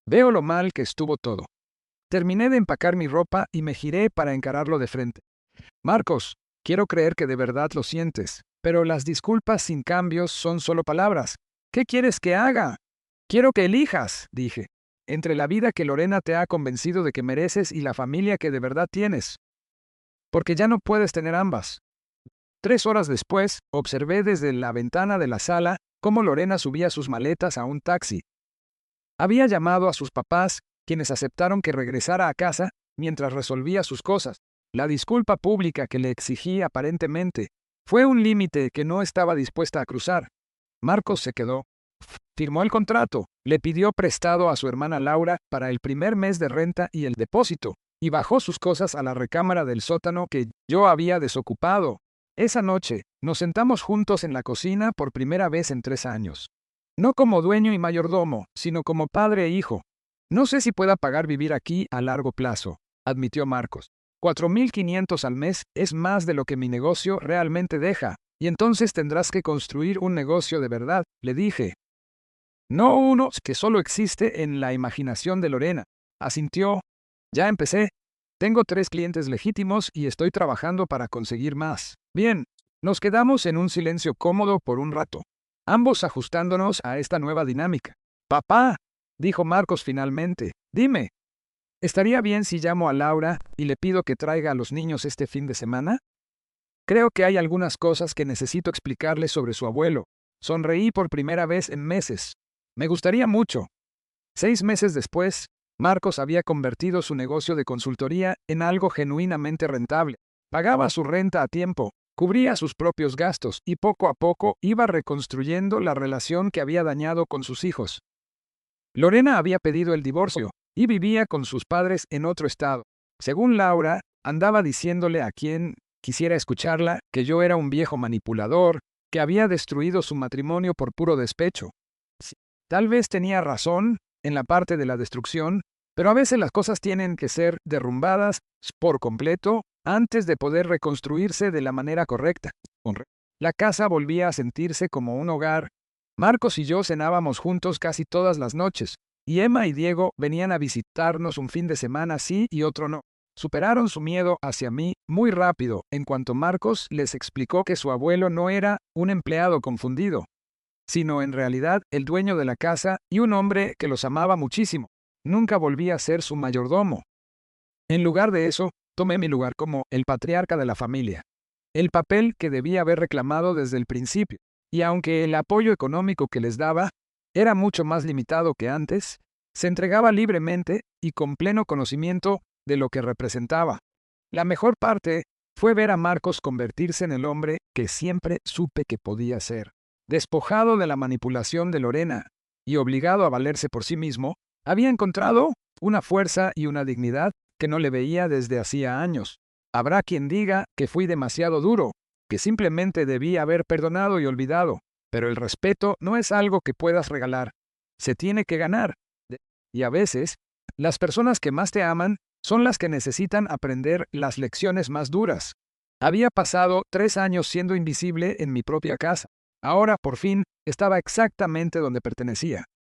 Veo lo mal que estuvo todo. Terminé de empacar mi ropa y me giré para encararlo de frente. Marcos, quiero creer que de verdad lo sientes, pero las disculpas sin cambios son solo palabras. ¿Qué quieres que haga? Quiero que elijas, dije, entre la vida que Lorena te ha convencido de que mereces y la familia que de verdad tienes. Porque ya no puedes tener ambas. 3 horas después, observé desde la ventana de la sala cómo Lorena subía sus maletas a un taxi. Había llamado a sus papás, quienes aceptaron que regresara a casa mientras resolvía sus cosas. La disculpa pública que le exigí aparentemente fue un límite que no estaba dispuesta a cruzar. Marcos se quedó. Firmó el contrato, le pidió prestado a su hermana Laura para el primer mes de renta y el depósito, y bajó sus cosas a la recámara del sótano que yo había desocupado. Esa noche, nos sentamos juntos en la cocina por primera vez en 3 años. No como dueño y mayordomo, sino como padre e hijo. No sé si pueda pagar vivir aquí a largo plazo, admitió Marcos. 4.500 al mes es más de lo que mi negocio realmente deja, y entonces tendrás que construir un negocio de verdad, le dije. No uno que solo existe en la imaginación de Lorena. Asintió. Ya empecé. Tengo 3 clientes legítimos y estoy trabajando para conseguir más. Bien, nos quedamos en un silencio cómodo por un rato, ambos ajustándonos a esta nueva dinámica. Papá, dijo Marcos finalmente, dime, ¿estaría bien si llamo a Laura y le pido que traiga a los niños este fin de semana? Creo que hay algunas cosas que necesito explicarle sobre su abuelo. Sonreí por primera vez en meses. Me gustaría mucho. 6 meses después, Marcos había convertido su negocio de consultoría en algo genuinamente rentable. Pagaba su renta a tiempo, cubría sus propios gastos y poco a poco iba reconstruyendo la relación que había dañado con sus hijos. Lorena había pedido el divorcio y vivía con sus padres en otro estado. Según Laura, andaba diciéndole a quien quisiera escucharla que yo era un viejo manipulador, que había destruido su matrimonio por puro despecho. Sí, tal vez tenía razón en la parte de la destrucción, pero a veces las cosas tienen que ser derrumbadas por completo antes de poder reconstruirse de la manera correcta. La casa volvía a sentirse como un hogar. Marcos y yo cenábamos juntos casi todas las noches, y Emma y Diego venían a visitarnos un fin de semana sí y otro no. Superaron su miedo hacia mí muy rápido en cuanto Marcos les explicó que su abuelo no era un empleado confundido, sino en realidad el dueño de la casa y un hombre que los amaba muchísimo. Nunca volví a ser su mayordomo. En lugar de eso, tomé mi lugar como el patriarca de la familia, el papel que debía haber reclamado desde el principio, y aunque el apoyo económico que les daba era mucho más limitado que antes, se entregaba libremente y con pleno conocimiento de lo que representaba. La mejor parte fue ver a Marcos convertirse en el hombre que siempre supe que podía ser. Despojado de la manipulación de Lorena y obligado a valerse por sí mismo, había encontrado una fuerza y una dignidad que no le veía desde hacía años. Habrá quien diga que fui demasiado duro, que simplemente debí haber perdonado y olvidado, pero el respeto no es algo que puedas regalar, se tiene que ganar. Y a veces, las personas que más te aman son las que necesitan aprender las lecciones más duras. Había pasado 3 años siendo invisible en mi propia casa. Ahora, por fin, estaba exactamente donde pertenecía.